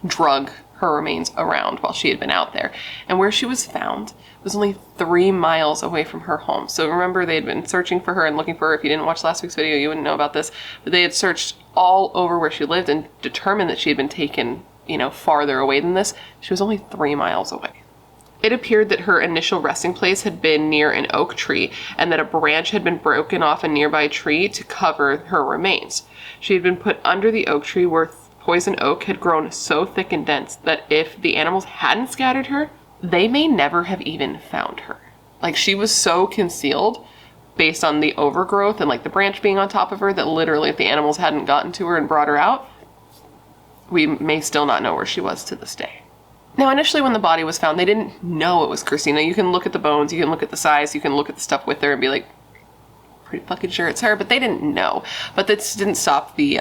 drug her remains around while she had been out there. And where she was found was only 3 miles away from her home. So remember, they had been searching for her and looking for her. If you didn't watch last week's video, you wouldn't know about this. But they had searched all over where she lived and determined that she had been taken, you know, farther away than this. She was only 3 miles away. It appeared that her initial resting place had been near an oak tree and that a branch had been broken off a nearby tree to cover her remains. She had been put under the oak tree where poison oak had grown so thick and dense that if the animals hadn't scattered her, they may never have even found her. Like, she was so concealed based on the overgrowth and like the branch being on top of her that literally if the animals hadn't gotten to her and brought her out, we may still not know where she was to this day. Now, initially when the body was found, they didn't know it was Christina. You can look at the bones, you can look at the size, you can look at the stuff with her and be like, pretty fucking sure it's her, but they didn't know. But this didn't stop the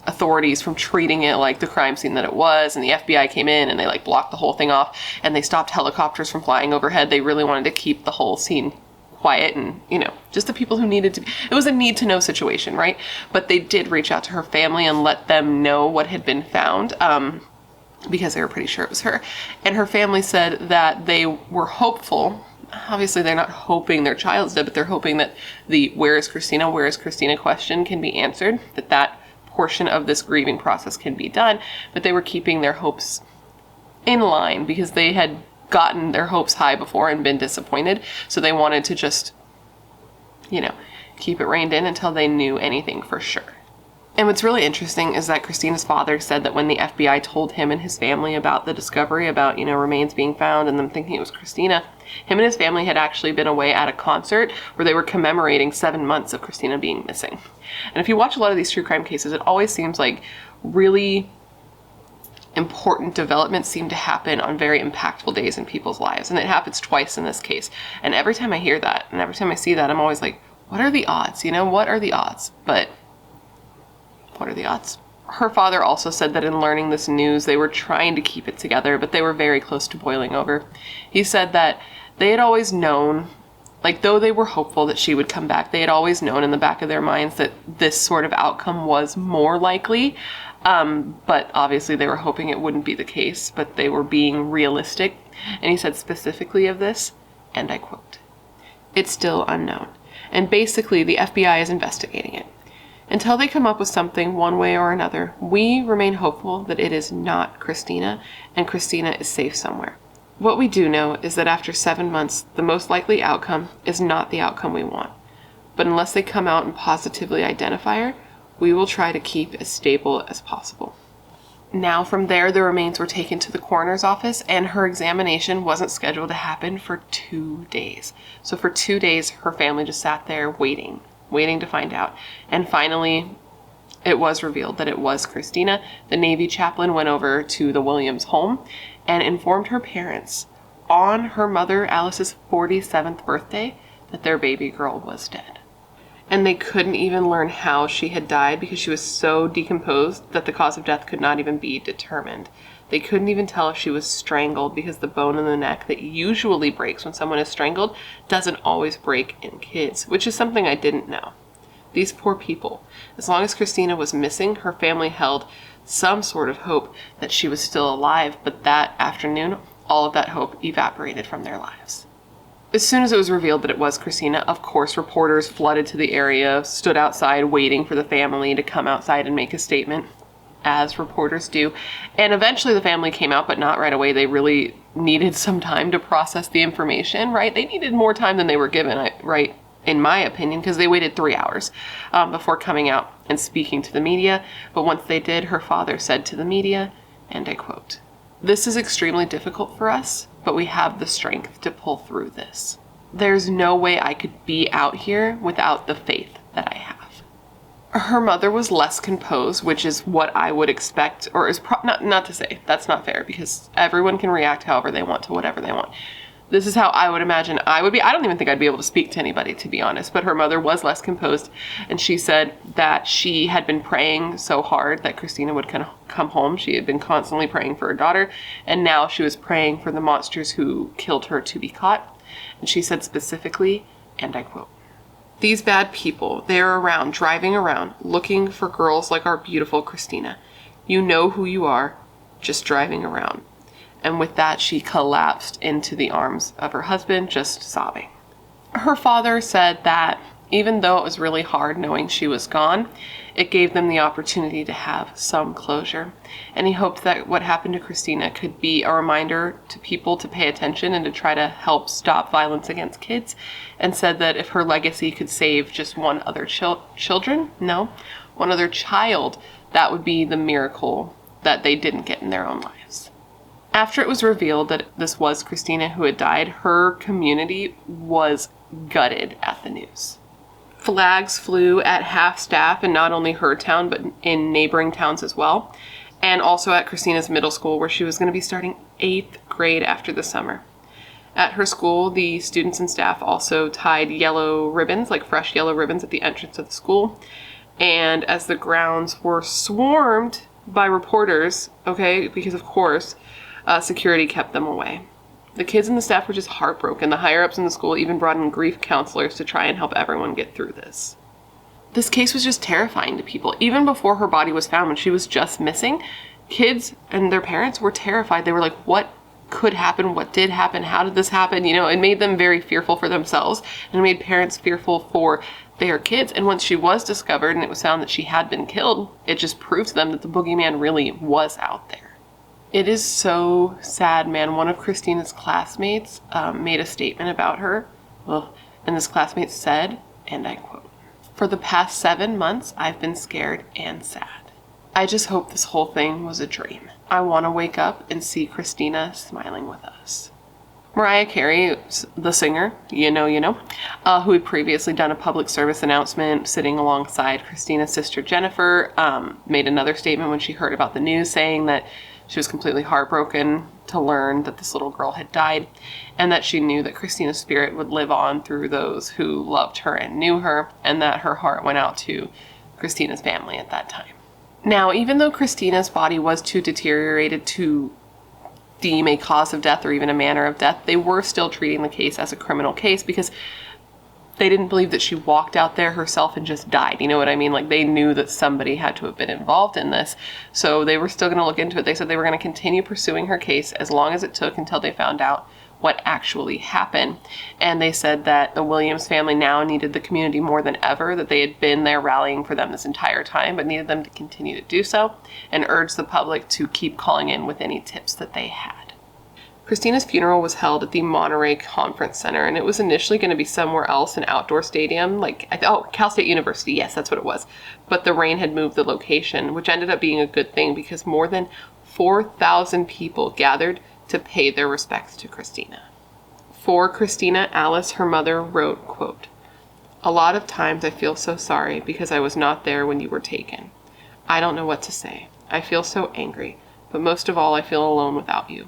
authorities from treating it like the crime scene that it was, and the FBI came in and they like blocked the whole thing off and they stopped helicopters from flying overhead. They really wanted to keep the whole scene quiet and, you know, just the people who needed to be. It was a need to know situation, right? But they did reach out to her family and let them know what had been found, because they were pretty sure it was her. And her family said that they were hopeful. Obviously, they're not hoping their child's dead, but they're hoping that the where is Christina question can be answered, that portion of this grieving process can be done. But they were keeping their hopes in line because they had gotten their hopes high before and been disappointed. So they wanted to just, you know, keep it reined in until they knew anything for sure. And what's really interesting is that Christina's father said that when the FBI told him and his family about the discovery, about, you know, remains being found and them thinking it was Christina, him and his family had actually been away at a concert where they were commemorating 7 months of Christina being missing. And if you watch a lot of these true crime cases, it always seems like really important developments seem to happen on very impactful days in people's lives. And it happens twice in this case. And every time I hear that, and every time I see that, I'm always like, what are the odds? You know, what are the odds? But what are the odds? Her father also said that in learning this news, they were trying to keep it together, but they were very close to boiling over. He said that they had always known, like, though they were hopeful that she would come back, they had always known in the back of their minds that this sort of outcome was more likely. But obviously they were hoping it wouldn't be the case, but they were being realistic. And he said specifically of this, and I quote, "It's still unknown. And basically the FBI is investigating it. Until they come up with something one way or another, we remain hopeful that it is not Christina and Christina is safe somewhere. What we do know is that after 7 months, the most likely outcome is not the outcome we want. But unless they come out and positively identify her, we will try to keep as stable as possible." Now from there, the remains were taken to the coroner's office and her examination wasn't scheduled to happen for 2 days. So for 2 days, her family just sat there waiting to find out. And finally, it was revealed that it was Christina. The Navy chaplain went over to the Williams home and informed her parents on her mother Alice's 47th birthday that their baby girl was dead. And they couldn't even learn how she had died because she was so decomposed that the cause of death could not even be determined. They couldn't even tell if she was strangled because the bone in the neck that usually breaks when someone is strangled doesn't always break in kids, which is something I didn't know. These poor people. As long as Christina was missing, her family held some sort of hope that she was still alive, but that afternoon, all of that hope evaporated from their lives. As soon as it was revealed that it was Christina, of course, reporters flooded to the area, stood outside waiting for the family to come outside and make a statement, as reporters do. And eventually the family came out, but not right away. They really needed some time to process the information, right? They needed more time than they were given, right? In my opinion, because they waited 3 hours before coming out and speaking to the media. But once they did, her father said to the media, and I quote, "This is extremely difficult for us, but we have the strength to pull through this. There's no way I could be out here without the faith that I have." Her mother was less composed, which is what I would expect, or is not to say that's not fair, because everyone can react however they want to whatever they want. This is how I would imagine I would be. I don't even think I'd be able to speak to anybody, to be honest. But her mother was less composed, and she said that she had been praying so hard that Christina would come home. She had been constantly praying for her daughter, and now she was praying for the monsters who killed her to be caught. And she said specifically, and I quote, "These bad people, they're around, driving around, looking for girls like our beautiful Christina. You know who you are, just driving around." And with that, she collapsed into the arms of her husband, just sobbing. Her father said that even though it was really hard knowing she was gone, it gave them the opportunity to have some closure. And he hoped that what happened to Christina could be a reminder to people to pay attention and to try to help stop violence against kids, and said that if her legacy could save just one other one other child, that would be the miracle that they didn't get in their own lives. After it was revealed that this was Christina who had died, her community was gutted at the news. Flags flew at half-staff in not only her town, but in neighboring towns as well, and also at Christina's middle school, where she was going to be starting 8th grade after the summer. At her school, the students and staff also tied yellow ribbons, like fresh yellow ribbons, at the entrance of the school, and as the grounds were swarmed by reporters, because of course, security kept them away. The kids and the staff were just heartbroken. The higher-ups in the school even brought in grief counselors to try and help everyone get through this. This case was just terrifying to people. Even before her body was found, when she was just missing, kids and their parents were terrified. They were like, what could happen? What did happen? How did this happen? It made them very fearful for themselves, and it made parents fearful for their kids. And once she was discovered and it was found that she had been killed, it just proved to them that the boogeyman really was out there. It is so sad, man. One of Christina's classmates made a statement about her. And this classmate said, and I quote, "For the past 7 months, I've been scared and sad. I just hope this whole thing was a dream. I want to wake up and see Christina smiling with us." Mariah Carey, the singer, who had previously done a public service announcement sitting alongside Christina's sister Jennifer, made another statement when she heard about the news, saying that she was completely heartbroken to learn that this little girl had died, and that she knew that Christina's spirit would live on through those who loved her and knew her, and that her heart went out to Christina's family at that time. Now, even though Christina's body was too deteriorated to deem a cause of death or even a manner of death, they were still treating the case as a criminal case because they didn't believe that she walked out there herself and just died. You know what I mean? Like, they knew that somebody had to have been involved in this. So they were still going to look into it. They said they were going to continue pursuing her case as long as it took until they found out what actually happened. And they said that the Williams family now needed the community more than ever, that they had been there rallying for them this entire time, but needed them to continue to do so, and urged the public to keep calling in with any tips that they had. Christina's funeral was held at the Monterey Conference Center, and it was initially going to be somewhere else, an outdoor stadium, Cal State University, yes, that's what it was. But the rain had moved the location, which ended up being a good thing because more than 4,000 people gathered to pay their respects to Christina. For Christina, Alice, her mother, wrote, quote, "A lot of times I feel so sorry because I was not there when you were taken. I don't know what to say. I feel so angry, but most of all I feel alone without you.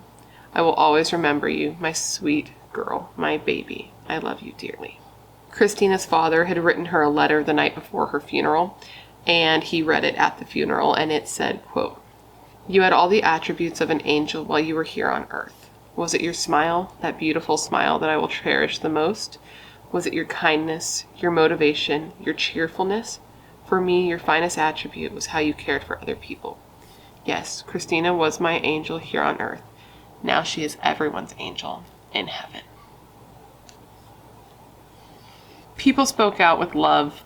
I will always remember you, my sweet girl, my baby. I love you dearly." Christina's father had written her a letter the night before her funeral, and he read it at the funeral, and it said, quote, "You had all the attributes of an angel while you were here on earth. Was it your smile, that beautiful smile that I will cherish the most? Was it your kindness, your motivation, your cheerfulness? For me, your finest attribute was how you cared for other people. Yes, Christina was my angel here on earth. Now she is everyone's angel in heaven." People spoke out with love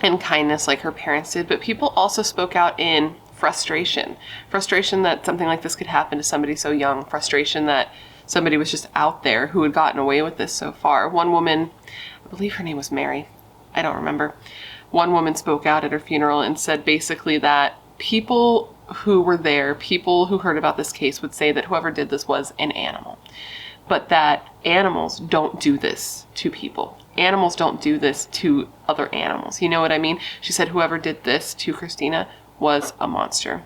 and kindness like her parents did, but people also spoke out in frustration. Frustration that something like this could happen to somebody so young. Frustration that somebody was just out there who had gotten away with this so far. One woman, I believe her name was Mary, I don't remember. One woman spoke out at her funeral and said basically that people who were there, people who heard about this case, would say that whoever did this was an animal, but that animals don't do this to people. Animals don't do this to other animals. You know what I mean? She said whoever did this to Christina was a monster.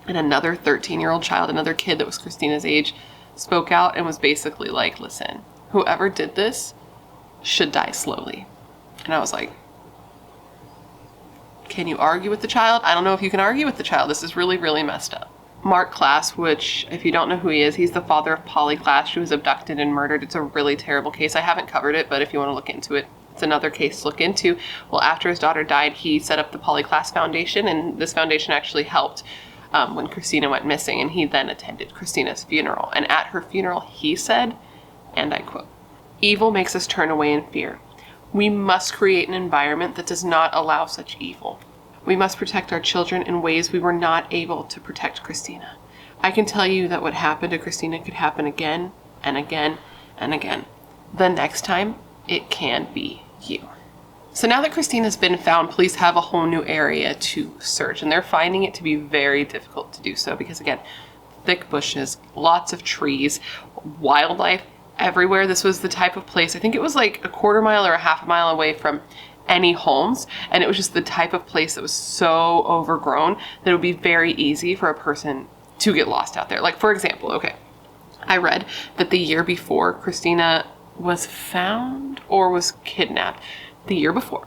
And another 13-year-old child, another kid that was Christina's age, spoke out and was basically like, listen, whoever did this should die slowly. And I was like, can you argue with the child? I don't know if you can argue with the child. This is really, really messed up. Mark Klass, which if you don't know who he is, he's the father of Polly Klass. She was abducted and murdered. It's a really terrible case. I haven't covered it, but if you want to look into it, it's another case to look into. Well, after his daughter died, he set up the Polly Klass Foundation, and this foundation actually helped when Christina went missing, and he then attended Christina's funeral. And at her funeral, he said, and I quote, "Evil makes us turn away in fear. We must create an environment that does not allow such evil. We must protect our children in ways we were not able to protect Christina. I can tell you that what happened to Christina could happen again and again and again. The next time, it can be you." So now that Christina's been found, police have a whole new area to search, and they're finding it to be very difficult to do so because, again, thick bushes, lots of trees, wildlife everywhere. This was the type of place, I think it was like a quarter mile or a half a mile away from any homes, and it was just the type of place that was so overgrown that it would be very easy for a person to get lost out there. Like, for example, okay, I read that the year before Christina was found or was kidnapped, the year before,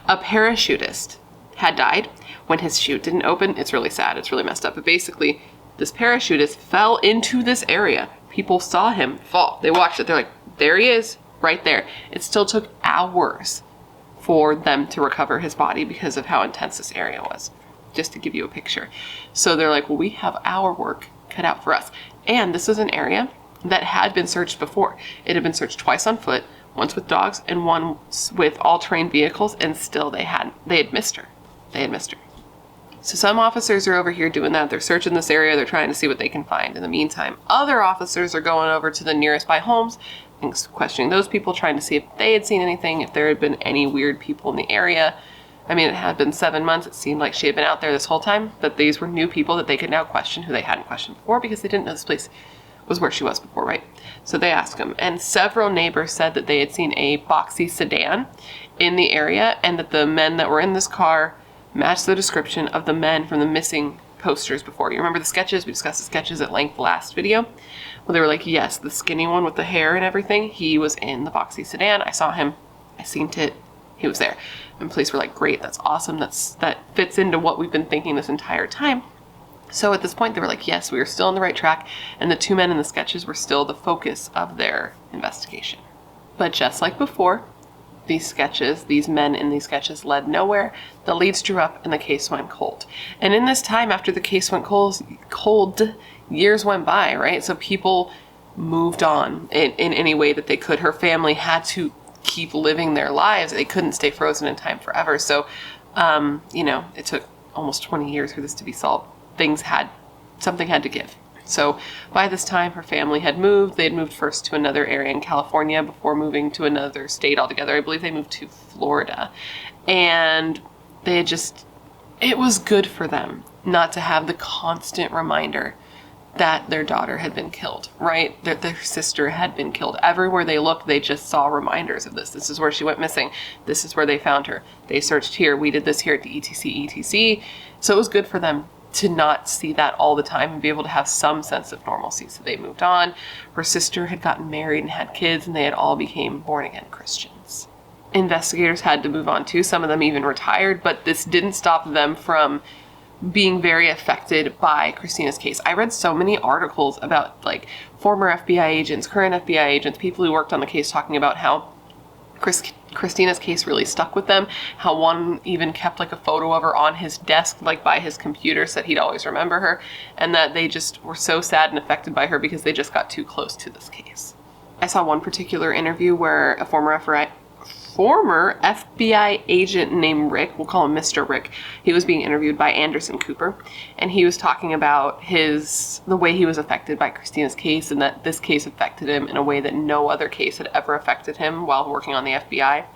a parachutist had died when his chute didn't open. It's really sad, it's really messed up, but basically this parachutist fell into this area. People saw him fall. They watched it. They're like, there he is, right there. It still took hours for them to recover his body because of how intense this area was, just to give you a picture. So they're like, well, we have our work cut out for us. And this is an area that had been searched before. It had been searched twice on foot, once with dogs and once with all-terrain vehicles, and still they had missed her. They had missed her. So some officers are over here doing that. They're searching this area. They're trying to see what they can find. In the meantime, other officers are going over to the nearest by homes and questioning those people, trying to see if they had seen anything, if there had been any weird people in the area. I mean, it had been 7 months. It seemed like she had been out there this whole time, but these were new people that they could now question who they hadn't questioned before because they didn't know this place was where she was before, right? So they asked them, and several neighbors said that they had seen a boxy sedan in the area and that the men that were in this car matched the description of the men from the missing posters before. You remember the sketches? We discussed the sketches at length last video. Well, they were like, yes, the skinny one with the hair and everything, he was in the boxy sedan. I saw him. I seen it. He was there. And police were like, great, that's awesome. That fits into what we've been thinking this entire time. So at this point, they were like, yes, we are still on the right track. And the two men in the sketches were still the focus of their investigation. But just like before, these men in these sketches led nowhere. The leads drew up and the case went cold. And in this time after the case went cold, years went by, right? So people moved on in any way that they could. Her family had to keep living their lives. They couldn't stay frozen in time forever. So, it took almost 20 years for this to be solved. Something had to give. So by this time, her family had moved. They had moved first to another area in California before moving to another state altogether. I believe they moved to Florida. And it was good for them not to have the constant reminder that their daughter had been killed, right? That their sister had been killed. Everywhere they looked, they just saw reminders of this. This is where she went missing. This is where they found her. They searched here. We did this here at the etc. So it was good for them to not see that all the time and be able to have some sense of normalcy. So they moved on. Her sister had gotten married and had kids, and they had all became born-again Christians. Investigators had to move on too. Some of them even retired, but this didn't stop them from being very affected by Christina's case. I read so many articles about like former FBI agents, current FBI agents, people who worked on the case talking about how Christina's case really stuck with them, how one even kept like a photo of her on his desk, like by his computer, so that he'd always remember her, and that they just were so sad and affected by her because they just got too close to this case. I saw one particular interview where a former FBI agent named Rick, we'll call him Mr. Rick, he was being interviewed by Anderson Cooper, and he was talking about the way he was affected by Christina's case, and that this case affected him in a way that no other case had ever affected him while working on the FBI.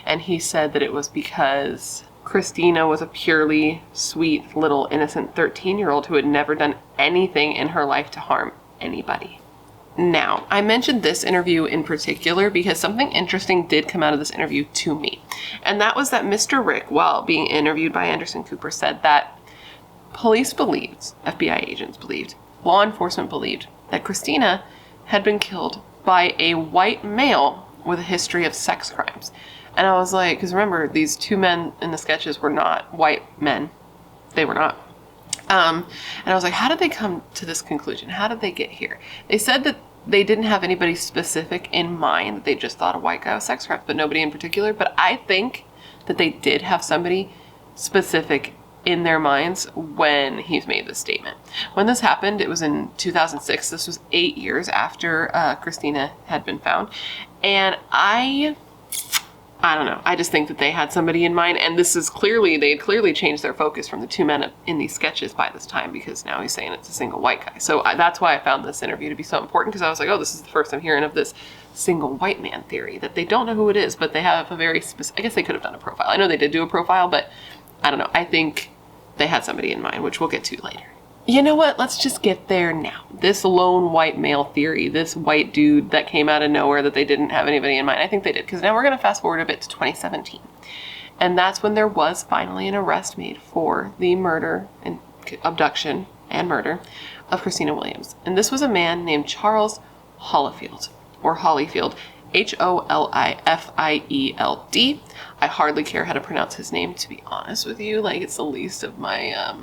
And he said that it was because Christina was a purely sweet little innocent 13-year-old who had never done anything in her life to harm anybody. Now, I mentioned this interview in particular because something interesting did come out of this interview to me. And that was that Mr. Rick, while being interviewed by Anderson Cooper, said that police believed, FBI agents believed, law enforcement believed that Christina had been killed by a white male with a history of sex crimes. And I was like, because remember, these two men in the sketches were not white men. They were not. And I was like, how did they come to this conclusion? How did they get here? They said that they didn't have anybody specific in mind. They just thought a white guy was sex crimes, but nobody in particular. But I think that they did have somebody specific in their minds when he's made this statement. When this happened, it was in 2006. This was 8 years after Christina had been found. And I don't know. I just think that they had somebody in mind. And this is clearly, they had clearly changed their focus from the two men in these sketches by this time, because now he's saying it's a single white guy. So that's why I found this interview to be so important, because I was like, oh, this is the first I'm hearing of this single white man theory, that they don't know who it is, but they have a very specific, I guess they could have done a profile. I know they did do a profile, but I don't know. I think they had somebody in mind, which we'll get to later. You know what? Let's just get there now. This lone white male theory, this white dude that came out of nowhere that they didn't have anybody in mind. I think they did, because now we're going to fast forward a bit to 2017. And that's when there was finally an arrest made for the murder and abduction and murder of Christina Williams. And this was a man named Charles Hollifield, or Hollifield, Hollifield. I hardly care how to pronounce his name, to be honest with you. Like, it's the least of my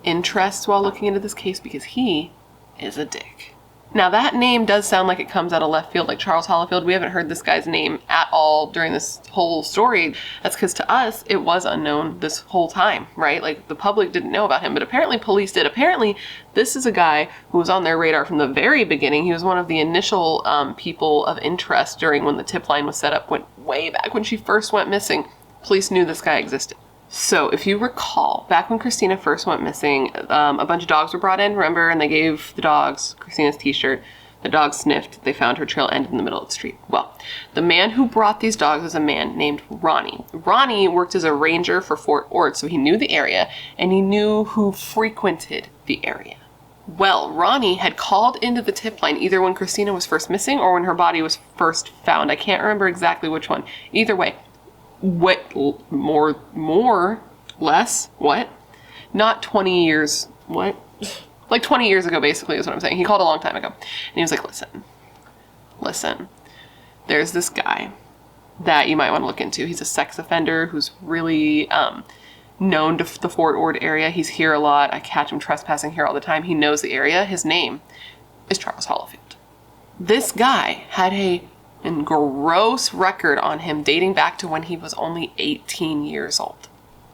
interest while looking into this case, because he is a dick. Now, that name does sound like it comes out of left field, like Charles Hollifield. We haven't heard this guy's name at all during this whole story. That's because to us, it was unknown this whole time, right? Like, the public didn't know about him, but apparently police did. Apparently, this is a guy who was on their radar from the very beginning. He was one of the initial people of interest during when the tip line was set up, went way back when she first went missing. Police knew this guy existed. So if you recall, back when Christina first went missing, a bunch of dogs were brought in, remember? And they gave the dogs Christina's t-shirt. The dogs sniffed. They found her trail ended in the middle of the street. Well, the man who brought these dogs was a man named Ronnie. Ronnie worked as a ranger for Fort Ord, so he knew the area, and he knew who frequented the area. Well, Ronnie had called into the tip line either when Christina was first missing or when her body was first found. I can't remember exactly which one. Either way. Less, not 20 years, like 20 years ago, basically, is what I'm saying. He called a long time ago. And he was like, listen, there's this guy that you might want to look into. He's a sex offender who's really known to the Fort Ord area. He's here a lot. I catch him trespassing here all the time. He knows the area. His name is Charles Hollifield. This guy had a gross record on him dating back to when he was only 18 years old.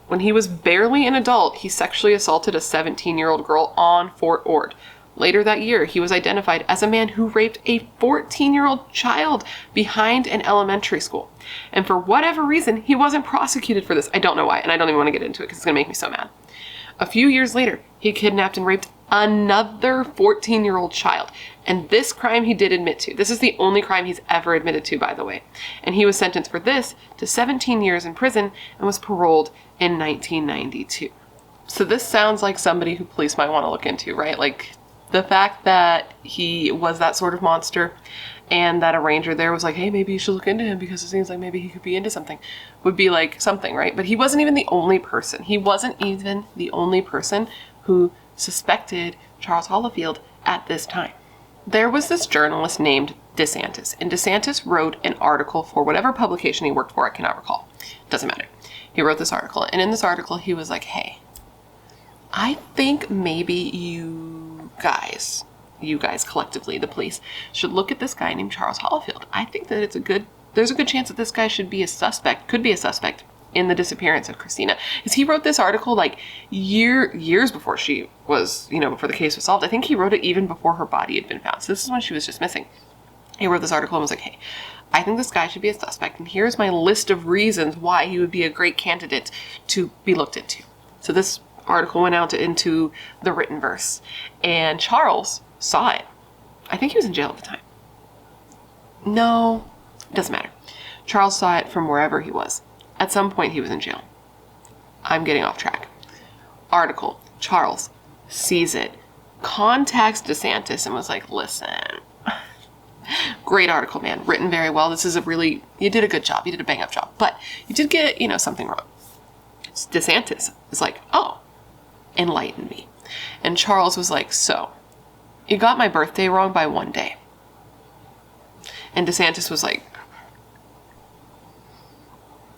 When he was barely an adult, he sexually assaulted a 17-year-old girl on Fort Ord. Later that year, he was identified as a man who raped a 14-year-old child behind an elementary school. And for whatever reason, he wasn't prosecuted for this. I don't know why, and I don't even want to get into it because it's going to make me so mad. A few years later, he kidnapped and raped another 14-year-old child. And this crime he did admit to. This is the only crime he's ever admitted to, by the way. And he was sentenced for this to 17 years in prison and was paroled in 1992. So this sounds like somebody who police might want to look into, right? Like, the fact that he was that sort of monster and that a ranger there was like, hey, maybe you should look into him because it seems like maybe he could be into something, would be like something, right? But he wasn't even the only person. He wasn't even the only person who suspected Charles Hollifield at this time. There was this journalist named DeSantis, and DeSantis wrote an article for whatever publication he worked for. I cannot recall. Doesn't matter. He wrote this article, and in this article he was like, hey, I think maybe you guys collectively, the police, should look at this guy named Charles Hollifield. I think that there's a good chance that this guy could be a suspect in the disappearance of Christina. Because he wrote this article like years before she was, before the case was solved. I think he wrote it even before her body had been found. So this is when she was just missing. He wrote this article and was like, hey, I think this guy should be a suspect, and here's my list of reasons why he would be a great candidate to be looked into. So this article went out into the written verse, and Charles saw it. I think he was in jail at the time. No, it doesn't matter. Charles saw it from wherever he was. At some point he was in jail. I'm getting off track. Article. Charles sees it, contacts DeSantis and was like, listen, great article, man. Written very well. This is you did a good job. You did a bang up job, but you did get, something wrong. DeSantis is like, oh, enlighten me. And Charles was like, so, you got my birthday wrong by one day. And DeSantis was like,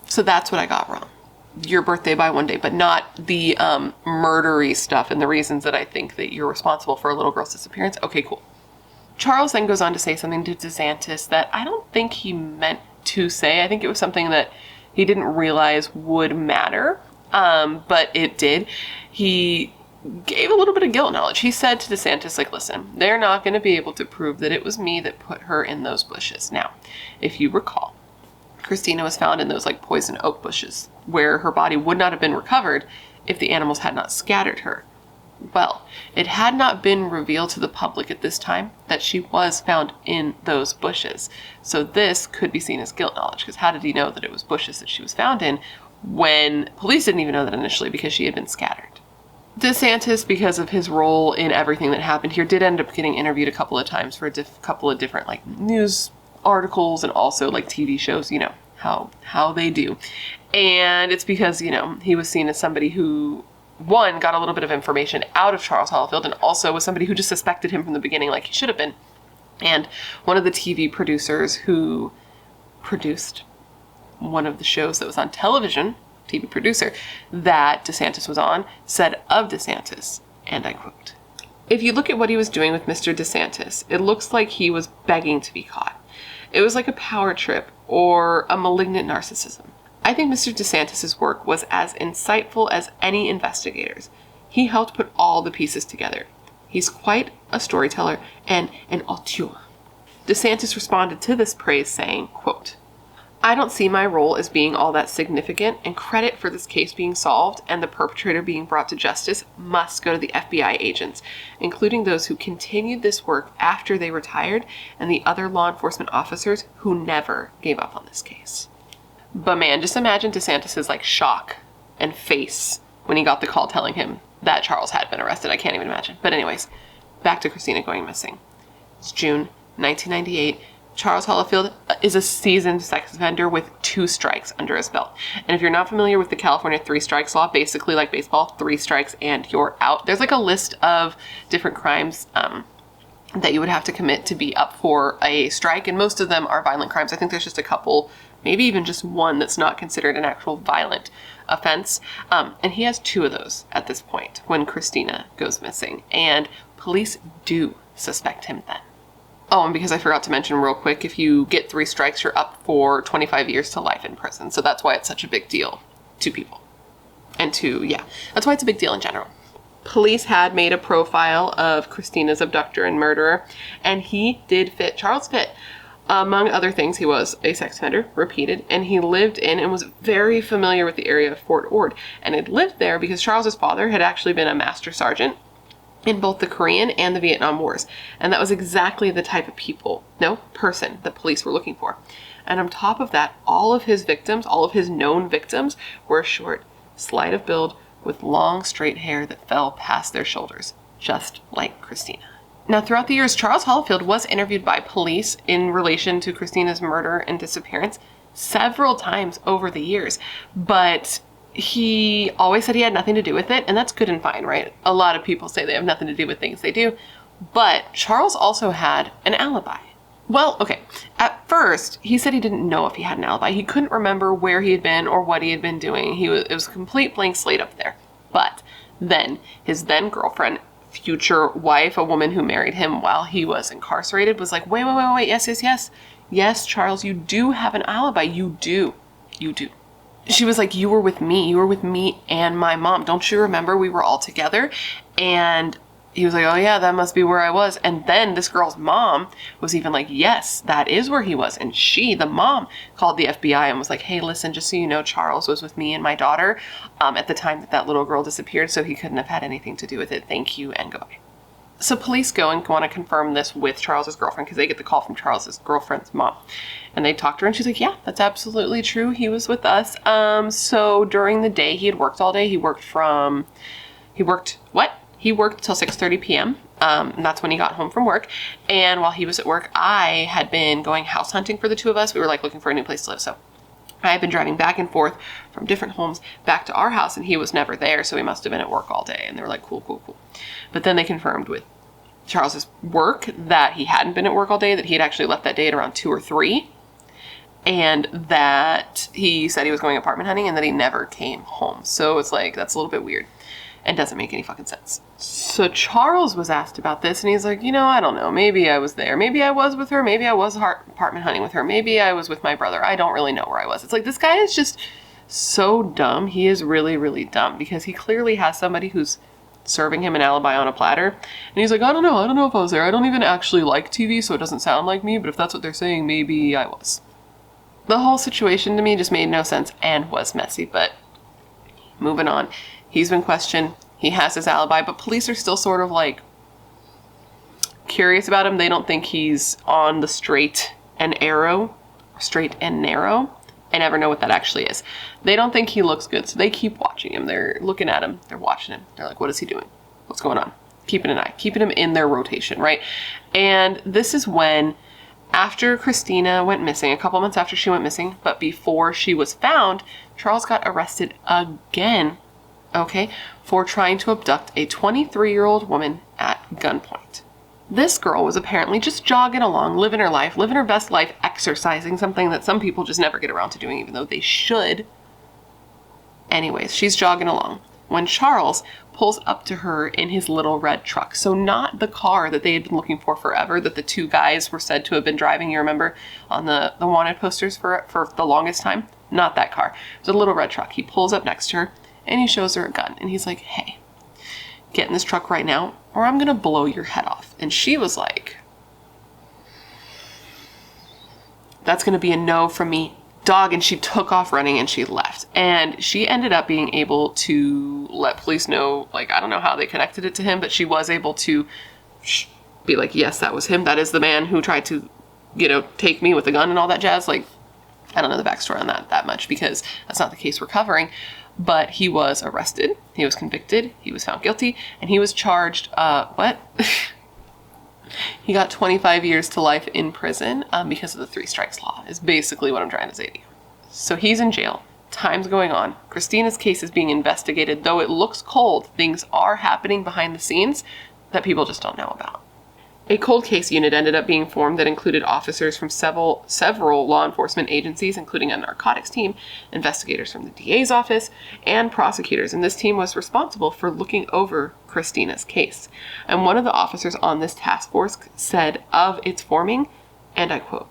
so that's what I got wrong. Your birthday by one day, but not the murdery stuff and the reasons that I think that you're responsible for a little girl's disappearance. Okay, cool. Charles then goes on to say something to DeSantis that I don't think he meant to say. I think it was something that he didn't realize would matter, but it did. He gave a little bit of guilt knowledge. He said to DeSantis, like, listen, they're not going to be able to prove that it was me that put her in those bushes. Now, if you recall, Christina was found in those like poison oak bushes where her body would not have been recovered if the animals had not scattered her. Well, it had not been revealed to the public at this time that she was found in those bushes. So this could be seen as guilt knowledge, because how did he know that it was bushes that she was found in when police didn't even know that initially because she had been scattered? DeSantis, because of his role in everything that happened here, did end up getting interviewed a couple of times for a couple of different like news articles and also like TV shows, you know, how they do. And it's because, you know, he was seen as somebody who, one, got a little bit of information out of Charles Hollifield, and also was somebody who just suspected him from the beginning like he should have been. And one of the TV producers who produced one of the shows that was on television, TV producer, that DeSantis was on, said of DeSantis, and I quote, "If you look at what he was doing with Mr. DeSantis, it looks like he was begging to be caught. It was like a power trip or a malignant narcissism. I think Mr. DeSantis' work was as insightful as any investigator's. He helped put all the pieces together. He's quite a storyteller and an auteur." DeSantis responded to this praise saying, quote, "I don't see my role as being all that significant, and credit for this case being solved and the perpetrator being brought to justice must go to the FBI agents, including those who continued this work after they retired and the other law enforcement officers who never gave up on this case." But man, just imagine DeSantis's like shock and face when he got the call telling him that Charles had been arrested. I can't even imagine. But anyways, back to Christina going missing. It's June 1998. Charles Hollifield is a seasoned sex offender with 2 strikes under his belt. And if you're not familiar with the California 3 strikes law, basically like baseball, 3 strikes and you're out. There's like a list of different crimes that you would have to commit to be up for a strike. And most of them are violent crimes. I think there's just a couple, maybe even just one that's not considered an actual violent offense. And he has 2 of those at this point when Christina goes missing. And police do suspect him then. Oh, and because I forgot to mention real quick, if you get 3 strikes, you're up for 25 years to life in prison. So that's why it's such a big deal to people. And that's why it's a big deal in general. Police had made a profile of Christina's abductor and murderer, and he did fit. Charles fit. Among other things, he was a sex offender, repeated, and he lived in and was very familiar with the area of Fort Ord. And had lived there because Charles's father had actually been a master sergeant in both the Korean and the Vietnam Wars. And that was exactly the type of person that police were looking for. And on top of that, all of his known victims, were short, slight of build, with long, straight hair that fell past their shoulders, just like Christina. Now, throughout the years, Charles Hollifield was interviewed by police in relation to Christina's murder and disappearance several times over the years, but he always said he had nothing to do with it, and that's good and fine, right? A lot of people say they have nothing to do with things they do, but Charles also had an alibi. Well, okay, at first, he said he didn't know if he had an alibi. He couldn't remember where he had been or what he had been doing. It was a complete blank slate up there. But then, his then-girlfriend, future wife, a woman who married him while he was incarcerated, was like, wait, yes. Yes, Charles, you do have an alibi. You do. She was like, you were with me and my mom. Don't you remember we were all together? And he was like, oh yeah, that must be where I was. And then this girl's mom was even like, yes, that is where he was. And the mom, called the FBI and was like, hey, listen, just so you know, Charles was with me and my daughter at the time that little girl disappeared, so he couldn't have had anything to do with it. Thank you, and goodbye. So police go and want to confirm this with Charles's girlfriend, because they get the call from Charles's girlfriend's mom. And they talk to her, and she's like, yeah, that's absolutely true. He was with us. So during the day, he had worked all day. He worked till 6:30 p.m. And that's when he got home from work. And while he was at work, I had been going house hunting for the 2 of us. We were like looking for a new place to live. So I had been driving back and forth from different homes back to our house, and he was never there. So he must have been at work all day. And they were like, cool. But then they confirmed with Charles's work, that he hadn't been at work all day, that he had actually left that day at around 2 or 3, and that he said he was going apartment hunting and that he never came home. So it's like, that's a little bit weird and doesn't make any fucking sense. So Charles was asked about this, and he's like, I don't know. Maybe I was there. Maybe I was with her. Maybe I was apartment hunting with her. Maybe I was with my brother. I don't really know where I was. It's like, this guy is just so dumb. He is really, really dumb, because he clearly has somebody who's serving him an alibi on a platter. And he's like, I don't know if I was there. I don't even actually like TV, so it doesn't sound like me. But if that's what they're saying, maybe I was. The whole situation to me just made no sense and was messy. But moving on. He's been questioned. He has his alibi, but police are still sort of like curious about him. They don't think he's on the straight and narrow. I never know what that actually is. They don't think he looks good, so they keep watching him. They're looking at him. They're watching him. They're like, what is he doing? What's going on? Keeping an eye. Keeping him in their rotation, right? And this is when, after Christina went missing, a couple months after she went missing, but before she was found, Charles got arrested again, okay, for trying to abduct a 23-year-old woman at gunpoint. This girl was apparently just jogging along, living her life, living her best life, exercising, something that some people just never get around to doing, even though they should. Anyways, she's jogging along when Charles pulls up to her in his little red truck. So not the car that they had been looking for forever, that the 2 guys were said to have been driving, you remember, on the wanted posters for the longest time? Not that car. It's a little red truck. He pulls up next to her and he shows her a gun. And he's like, hey, get in this truck right now or I'm going to blow your head off. And she was like, that's going to be a no from me, dog. And she took off running and she left. And she ended up being able to let police know, like, I don't know how they connected it to him, but she was able to be like, yes, that was him. That is the man who tried to, take me with a gun and all that jazz. Like, I don't know the backstory on that much, because that's not the case we're covering. But he was arrested, he was convicted, he was found guilty, and he was charged, he got 25 years to life in prison because of the 3 strikes law, is basically what I'm trying to say to you. So he's in jail, time's going on, Christina's case is being investigated, though it looks cold, things are happening behind the scenes that people just don't know about. A cold case unit ended up being formed that included officers from several law enforcement agencies, including a narcotics team, investigators from the DA's office, and prosecutors. And this team was responsible for looking over Christina's case. And one of the officers on this task force said of its forming, and I quote,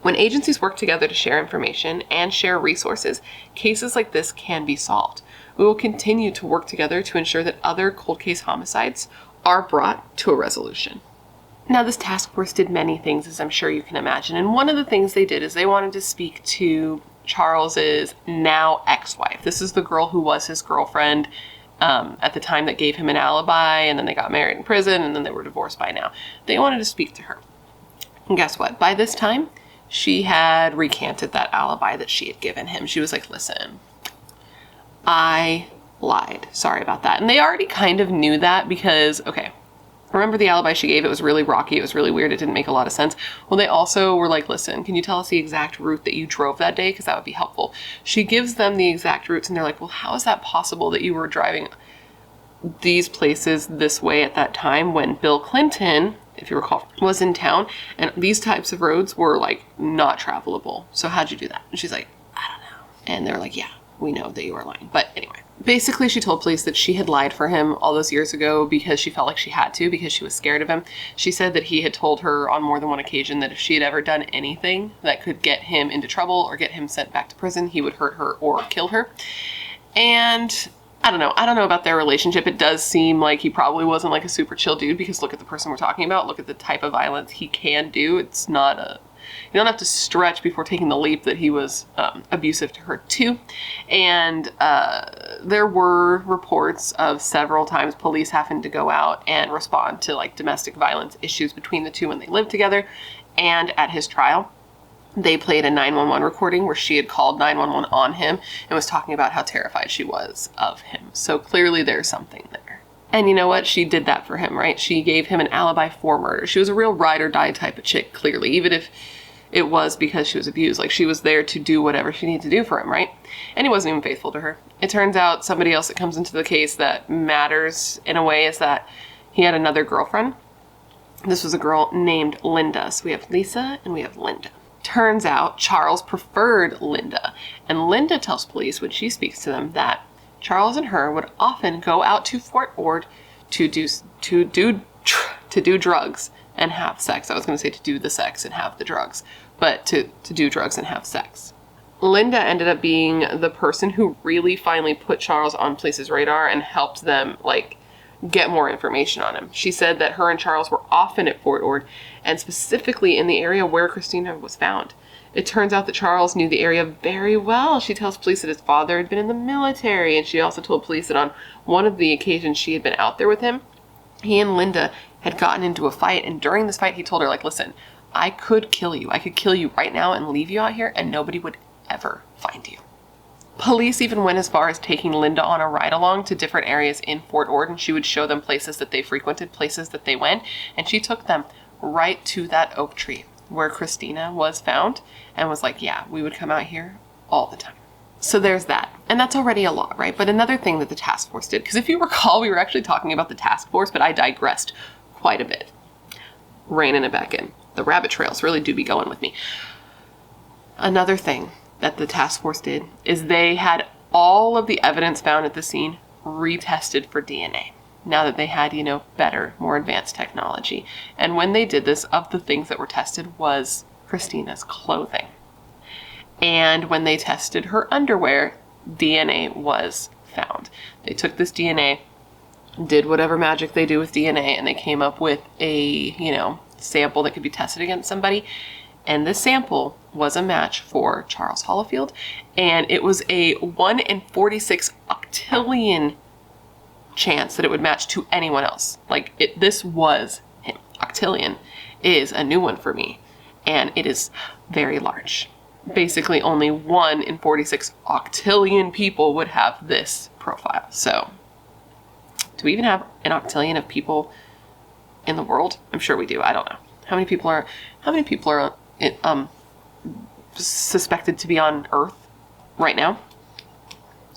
when agencies work together to share information and share resources, cases like this can be solved. We will continue to work together to ensure that other cold case homicides are brought to a resolution. Now, this task force did many things, as I'm sure you can imagine. And one of the things they did is they wanted to speak to Charles's now ex-wife. This is the girl who was his girlfriend at the time that gave him an alibi, and then they got married in prison, and then they were divorced by now. They wanted to speak to her. And guess what? By this time, she had recanted that alibi that she had given him. She was like, listen, I lied. Sorry about that. And they already kind of knew that because, okay, remember the alibi she gave? It was really rocky. It was really weird. It didn't make a lot of sense. Well, they also were like, listen, can you tell us the exact route that you drove that day? Because that would be helpful. She gives them the exact routes and they're like, well, how is that possible that you were driving these places this way at that time when Bill Clinton, if you recall, was in town and these types of roads were like not travelable. So how'd you do that? And she's like, I don't know. And they're like, yeah, we know that you were lying. But anyway. Basically, she told police that she had lied for him all those years ago because she felt like she had to, because she was scared of him. She said that he had told her on more than one occasion that if she had ever done anything that could get him into trouble or get him sent back to prison, he would hurt her or kill her. And I don't know about their relationship. It does seem like he probably wasn't like a super chill dude, because look at the person we're talking about. Look at the type of violence he can do. It's not you don't have to stretch before taking the leap that he was abusive to her too. And there were reports of several times police having to go out and respond to like domestic violence issues between the two when they lived together. And at his trial, they played a 911 recording where she had called 911 on him and was talking about how terrified she was of him. So clearly there's something there. And you know what? She did that for him, right? She gave him an alibi for murder. She was a real ride or die type of chick, clearly, even if it was because she was abused. Like, she was there to do whatever she needed to do for him, right? And he wasn't even faithful to her. It turns out somebody else that comes into the case that matters in a way is that he had another girlfriend This was a girl named Linda. So we have Lisa and we have Linda. Turns out Charles preferred Linda, and Linda tells police when she speaks to them that Charles and her would often go out to Fort Ord to do drugs and have sex. I was going to say to do the sex and have the drugs, but to do drugs and have sex. Linda ended up being the person who really finally put Charles on police's radar and helped them get more information on him. She said that her and Charles were often at Fort Ord, and specifically in the area where Christina was found. It turns out that Charles knew the area very well. She tells police that his father had been in the military, and she also told police that on one of the occasions she had been out there with him, he and Linda had gotten into a fight, and during this fight he told her, listen, I could kill you. I could kill you right now and leave you out here, and nobody would ever find you. Police even went as far as taking Linda on a ride-along to different areas in Fort Ord, and she would show them places that they frequented, places that they went, and she took them right to that oak tree where Christina was found and was like, yeah, we would come out here all the time. So there's that. And that's already a lot, right? But another thing that the task force did, because if you recall, we were actually talking about the task force, but I digressed quite a bit. Reining it back in. The rabbit trails really do be going with me. Another thing that the task force did is they had all of the evidence found at the scene retested for DNA. Now that they had, better, more advanced technology. And when they did this, of the things that were tested was Christina's clothing. And when they tested her underwear, DNA was found. They took this DNA, did whatever magic they do with DNA, and they came up with a, sample that could be tested against somebody. And this sample was a match for Charles Hollifield, and it was a 1 in 46 octillion chance that it would match to anyone else. This was him. Octillion is a new one for me, and it is very large. Basically, only 1 in 46 octillion people would have this profile. So, do we even have an octillion of people in the world? I'm sure we do. I don't know. How many people are suspected to be on Earth right now?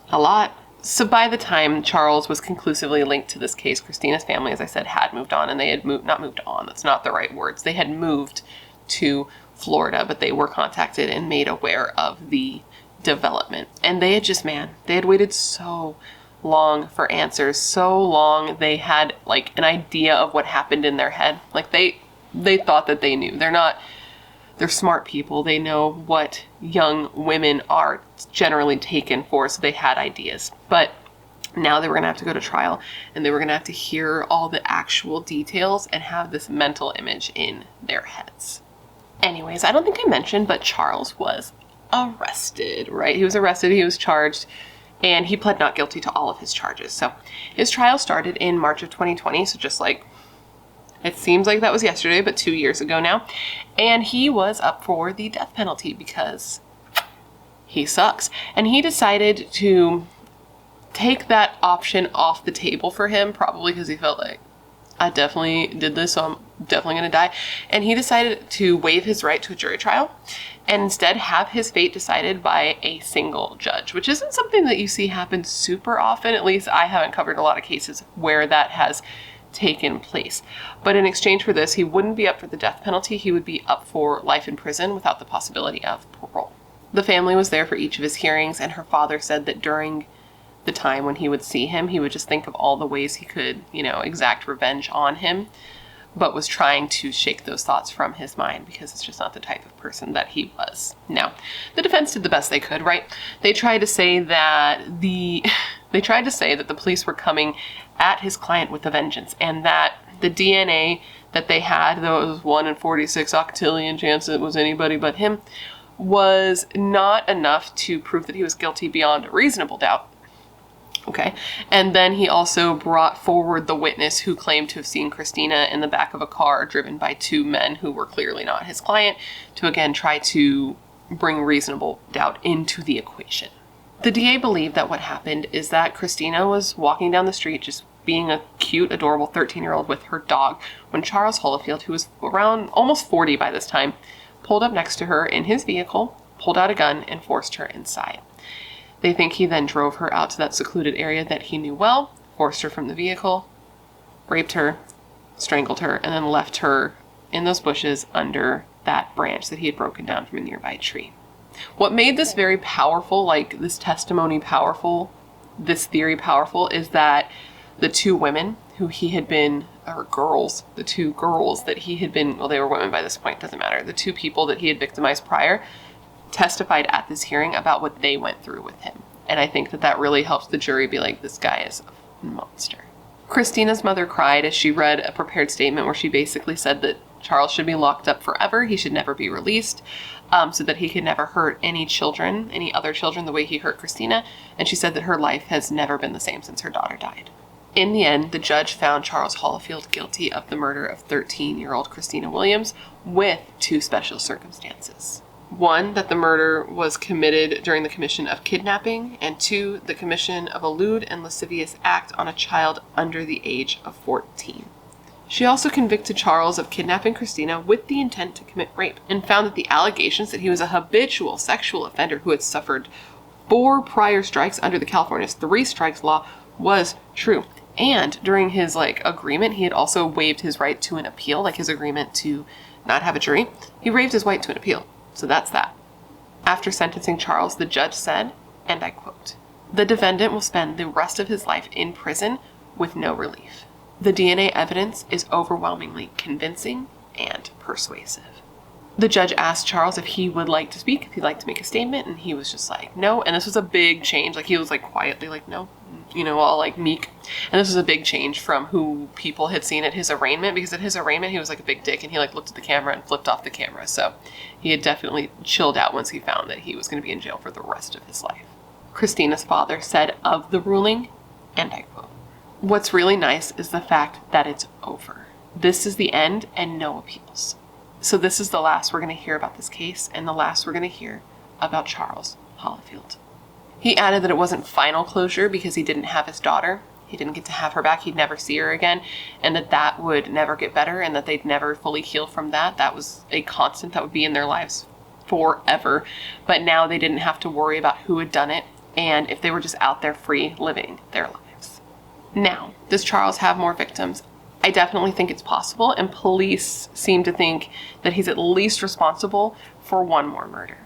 A lot. So by the time Charles was conclusively linked to this case, Christina's family, as I said, had moved on, and they had not moved on, that's not the right words. They had moved to Florida, but they were contacted and made aware of the development. And they had they had waited so long for answers, so long they had an idea of what happened in their head. They thought that they knew. They're smart people. They know what young women are generally taken for, so they had ideas. But now they were going to have to go to trial, and they were going to have to hear all the actual details and have this mental image in their heads. Anyways, I don't think I mentioned, but Charles was arrested, right? He was arrested, he was charged, and he pled not guilty to all of his charges. So his trial started in March of 2020, so just it seems like that was yesterday, but 2 years ago now. And he was up for the death penalty because he sucks. And he decided to take that option off the table for him, probably because he felt like, I definitely did this, so I'm definitely going to die. And he decided to waive his right to a jury trial and instead have his fate decided by a single judge, which isn't something that you see happen super often. At least I haven't covered a lot of cases where that has taken place. But in exchange for this, he wouldn't be up for the death penalty. He would be up for life in prison without the possibility of parole. The family was there for each of his hearings, and her father said that during the time when he would see him, he would just think of all the ways he could, exact revenge on him, but was trying to shake those thoughts from his mind because it's just not the type of person that he was. Now, the defense did the best they could, right? They tried to say that the police were coming at his client with a vengeance, and that the DNA that they had, though it was 1 in 46 octillion chance it was anybody but him, was not enough to prove that he was guilty beyond a reasonable doubt. Okay. And then he also brought forward the witness who claimed to have seen Christina in the back of a car driven by 2 men who were clearly not his client, to again try to bring reasonable doubt into the equation. The DA believed that what happened is that Christina was walking down the street just being a cute, adorable 13-year-old with her dog when Charles Hollifield, who was around almost 40 by this time, pulled up next to her in his vehicle, pulled out a gun, and forced her inside. They think he then drove her out to that secluded area that he knew well, forced her from the vehicle, raped her, strangled her, and then left her in those bushes under that branch that he had broken down from a nearby tree. What made this very powerful, like this testimony powerful, this theory powerful, is that the two women who he had been, or girls, the two girls that he had been, well, they were women by this point, doesn't matter, the two people that he had victimized prior testified at this hearing about what they went through with him. And I think that that really helps the jury be like, this guy is a monster. Christina's mother cried as she read a prepared statement where she basically said that Charles should be locked up forever. He should never be released, so that he could never hurt any children, any other children, the way he hurt Christina. And she said that her life has never been the same since her daughter died. In the end, the judge found Charles Hollifield guilty of the murder of 13-year-old Christina Williams with two special circumstances. One, that the murder was committed during the commission of kidnapping, and two, the commission of a lewd and lascivious act on a child under the age of 14. She also convicted Charles of kidnapping Christina with the intent to commit rape, and found that the allegations that he was a habitual sexual offender who had suffered 4 prior strikes under the California's 3 strikes law was true. And during his agreement, he had also waived his right to an appeal, like his agreement to not have a jury. He waived his right to an appeal. So that's that. After sentencing Charles, the judge said, and I quote, "The defendant will spend the rest of his life in prison with no relief. The DNA evidence is overwhelmingly convincing and persuasive." The judge asked Charles if he would like to speak, if he'd like to make a statement, and he was just like, no. And this was a big change. He was quietly no, all meek. And this was a big change from who people had seen at his arraignment, because at his arraignment, he was a big dick, and he looked at the camera and flipped off the camera. So he had definitely chilled out once he found that he was going to be in jail for the rest of his life. Christina's father said of the ruling, and I quote, "What's really nice is the fact that it's over. This is the end and no appeals." So this is the last we're going to hear about this case, and the last we're going to hear about Charles Hollifield. He added that it wasn't final closure because he didn't have his daughter. He didn't get to have her back. He'd never see her again, and that would never get better, and that they'd never fully heal from that. That was a constant that would be in their lives forever. But now they didn't have to worry about who had done it, and if they were just out there free living their lives. Now, does Charles have more victims? I definitely think it's possible, and police seem to think that he's at least responsible for one more murder.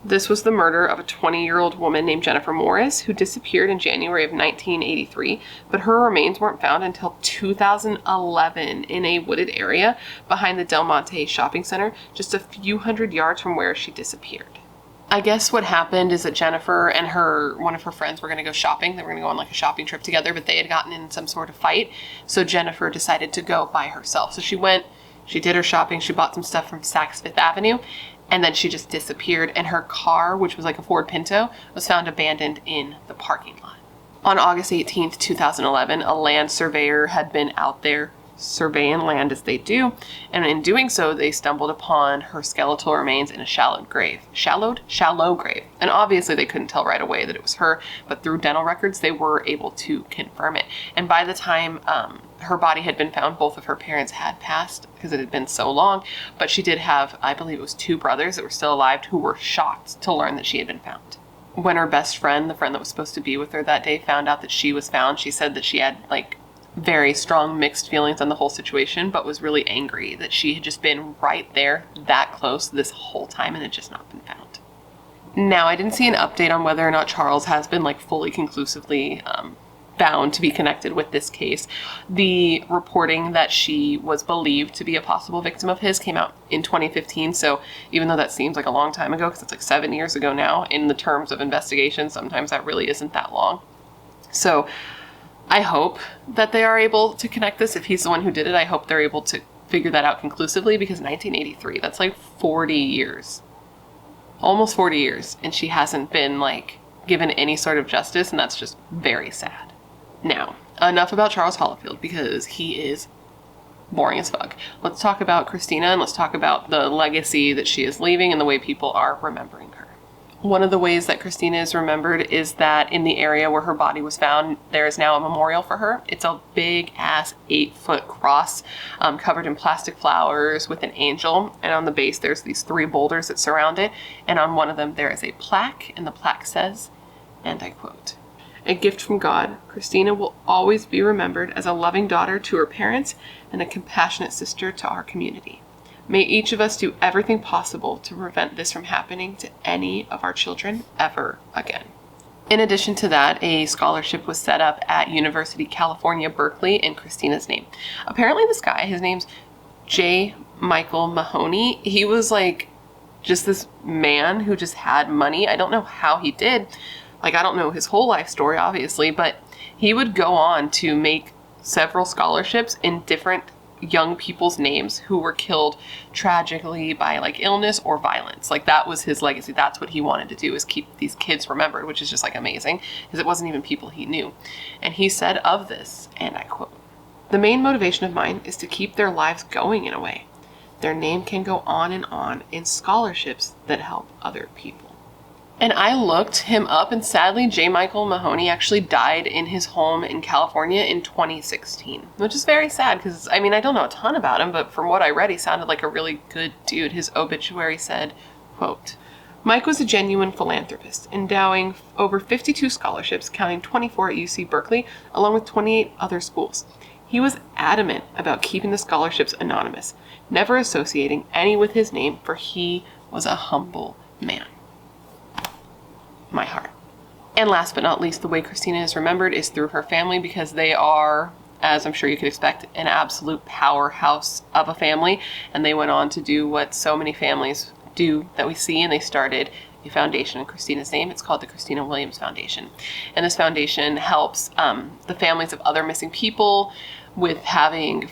This was the murder of a 20-year-old woman named Jennifer Morris, who disappeared in January of 1983, but her remains weren't found until 2011 in a wooded area behind the Del Monte shopping center, just a few hundred yards from where she disappeared. I guess what happened is that Jennifer and one of her friends were going to go shopping. They were going to go on a shopping trip together, but they had gotten in some sort of fight. So Jennifer decided to go by herself. So she went, she did her shopping, she bought some stuff from Saks Fifth Avenue, and then she just disappeared. And her car, which was a Ford Pinto, was found abandoned in the parking lot. On August 18th, 2011, a land surveyor had been out there surveying land as they do, and in doing so, they stumbled upon her skeletal remains in a shallow grave. And obviously they couldn't tell right away that it was her, but through dental records, they were able to confirm it. And by the time her body had been found, both of her parents had passed because it had been so long, but she did have, I believe it was 2 brothers that were still alive who were shocked to learn that she had been found. When her best friend, the friend that was supposed to be with her that day, found out that she was found, she said that she had very strong mixed feelings on the whole situation, but was really angry that she had just been right there that close this whole time and had just not been found. Now, I didn't see an update on whether or not Charles has been fully conclusively found to be connected with this case. The reporting that she was believed to be a possible victim of his came out in 2015, so even though that seems like a long time ago, because it's 7 years ago now, in the terms of investigation, sometimes that really isn't that long. So I hope that they are able to connect this. If he's the one who did it, I hope they're able to figure that out conclusively, because 1983, that's 40 years. Almost 40 years, and she hasn't been given any sort of justice, and that's just very sad. Now, enough about Charles Hollifield, because he is boring as fuck. Let's talk about Christina, and let's talk about the legacy that she is leaving and the way people are remembering her. One of the ways that Christina is remembered is that in the area where her body was found, there is now a memorial for her. It's a big ass 8-foot cross covered in plastic flowers with an angel. And on the base, there's these 3 boulders that surround it. And on one of them, there is a plaque. And the plaque says, and I quote, A gift from God, Christina will always be remembered as a loving daughter to her parents and a compassionate sister to our community. May each of us do everything possible to prevent this from happening to any of our children ever again. In addition to that, a scholarship was set up at University of California, Berkeley in Christina's name. Apparently this guy, his name's J. Michael Mahoney, he was like just this man who just had money. I don't know how he did. Like, I don't know his whole life story, obviously, but he would go on to make several scholarships in different young people's names who were killed tragically by like illness or violence. Like, that was his legacy. That's what he wanted to do, is keep these kids remembered, which is just like amazing, because it wasn't even people he knew. And he said of this, and I quote, "The main motivation of mine is to keep their lives going in a way. Their name can go on in scholarships that help other people." And I looked him up, and sadly, J. Michael Mahoney actually died in his home in California in 2016, which is very sad because, I mean, I don't know a ton about him, but from what I read, he sounded like a really good dude. His obituary said, quote, "Mike was a genuine philanthropist, endowing over 52 scholarships, counting 24 at UC Berkeley, along with 28 other schools. He was adamant about keeping the scholarships anonymous, never associating any with his name, for he was a humble man." My heart. And last but not least, the way Christina is remembered is through her family, because they are, as I'm sure you could expect, an absolute powerhouse of a family. And they went on to do what so many families do that we see, and they started a foundation in Christina's name. It's called the Christina Williams Foundation. And this foundation helps the families of other missing people with having,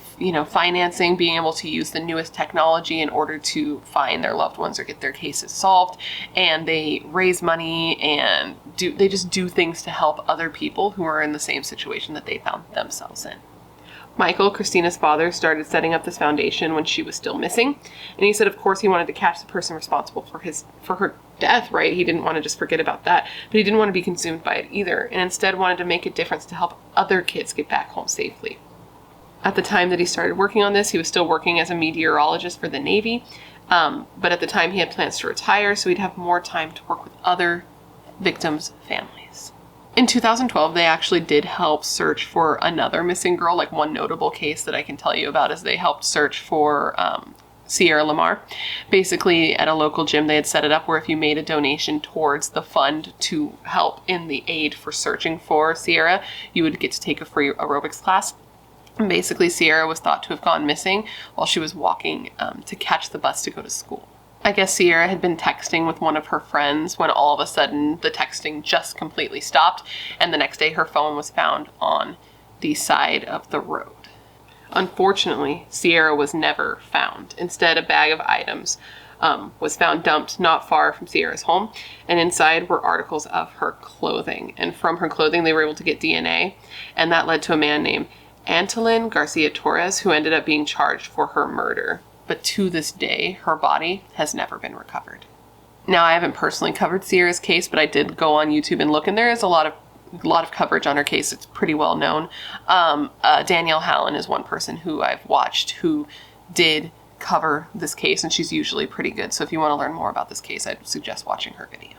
financing, being able to use the newest technology in order to find their loved ones or get their cases solved. And they raise money and they just do things to help other people who are in the same situation that they found themselves in. Michael, Christina's father, started setting up this foundation when she was still missing. And he said, of course, he wanted to catch the person responsible for her death, right? He didn't want to just forget about that, but he didn't want to be consumed by it either, and instead wanted to make a difference to help other kids get back home safely. At the time that he started working on this, he was still working as a meteorologist for the Navy, but at the time he had plans to retire, so he'd have more time to work with other victims' families. In 2012, they actually did help search for another missing girl. Like, one notable case that I can tell you about is they helped search for Sierra Lamar. Basically, at a local gym, they had set it up where if you made a donation towards the fund to help in the aid for searching for Sierra, you would get to take a free aerobics class. And basically, Sierra was thought to have gone missing while she was walking to catch the bus to go to school. I guess Sierra had been texting with one of her friends when all of a sudden the texting just completely stopped, and the next day her phone was found on the side of the road. Unfortunately, Sierra was never found. Instead, a bag of items was found dumped not far from Sierra's home, and inside were articles of her clothing. And from her clothing, they were able to get DNA, and that led to a man named Antolin Garcia Torres, who ended up being charged for her murder. But to this day, her body has never been recovered. Now, I haven't personally covered Sierra's case, but I did go on YouTube and look, and there is a lot of coverage on her case. It's pretty well known. Danielle Hallen is one person who I've watched who did cover this case, and she's usually pretty good. So if you want to learn more about this case, I'd suggest watching her video.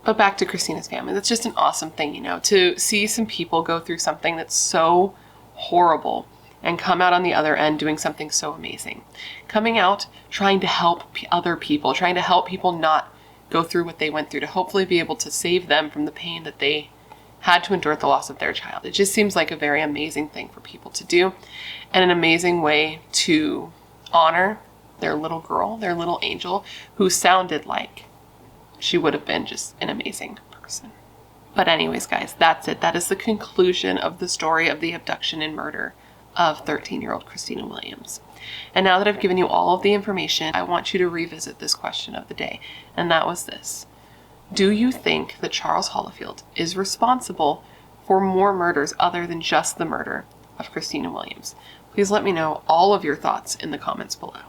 But back to Christina's family. That's just an awesome thing, to see some people go through something that's so horrible and come out on the other end doing something so amazing. Coming out, trying to help other people, trying to help people not go through what they went through, to hopefully be able to save them from the pain that they had to endure at the loss of their child. It just seems like a very amazing thing for people to do, and an amazing way to honor their little girl, their little angel, who sounded like she would have been just an amazing person. But anyways, guys, that's it. That is the conclusion of the story of the abduction and murder of 13-year-old Christina Williams. And now that I've given you all of the information, I want you to revisit this question of the day, and that was this. Do you think that Charles Hollifield is responsible for more murders other than just the murder of Christina Williams? Please let me know all of your thoughts in the comments below.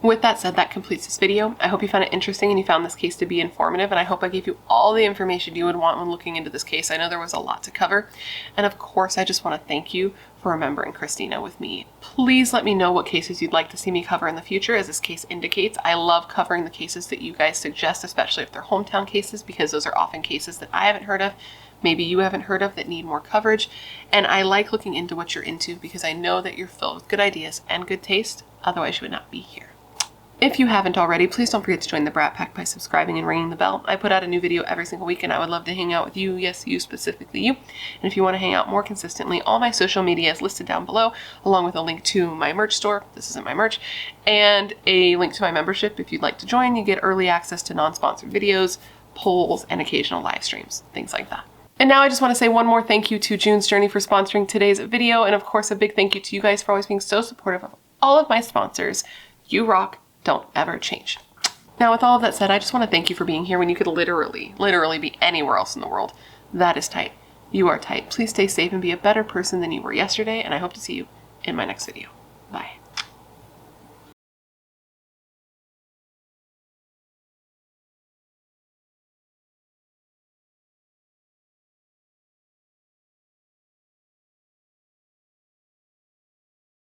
With that said, that completes this video. I hope you found it interesting and you found this case to be informative, and I hope I gave you all the information you would want when looking into this case. I know there was a lot to cover, and of course, I just want to thank you for remembering Christina with me. Please let me know what cases you'd like to see me cover in the future, as this case indicates. I love covering the cases that you guys suggest, especially if they're hometown cases, because those are often cases that I haven't heard of, maybe you haven't heard of that need more coverage. And I like looking into what you're into because I know that you're filled with good ideas and good taste. Otherwise, you would not be here. If you haven't already, please don't forget to join the Brat Pack by subscribing and ringing the bell. I put out a new video every single week and I would love to hang out with you. Yes, you specifically, you. And if you want to hang out more consistently, all my social media is listed down below, along with a link to my merch store. This isn't my merch. And a link to my membership. If you'd like to join, you get early access to non-sponsored videos, polls, and occasional live streams, things like that. And now I just want to say one more thank you to June's Journey for sponsoring today's video. And of course, a big thank you to you guys for always being so supportive of all of my sponsors. You rock. Don't ever change. Now, with all of that said, I just want to thank you for being here when you could literally be anywhere else in the world. That is tight. You are tight. Please stay safe and be a better person than you were yesterday, and I hope to see you in my next video.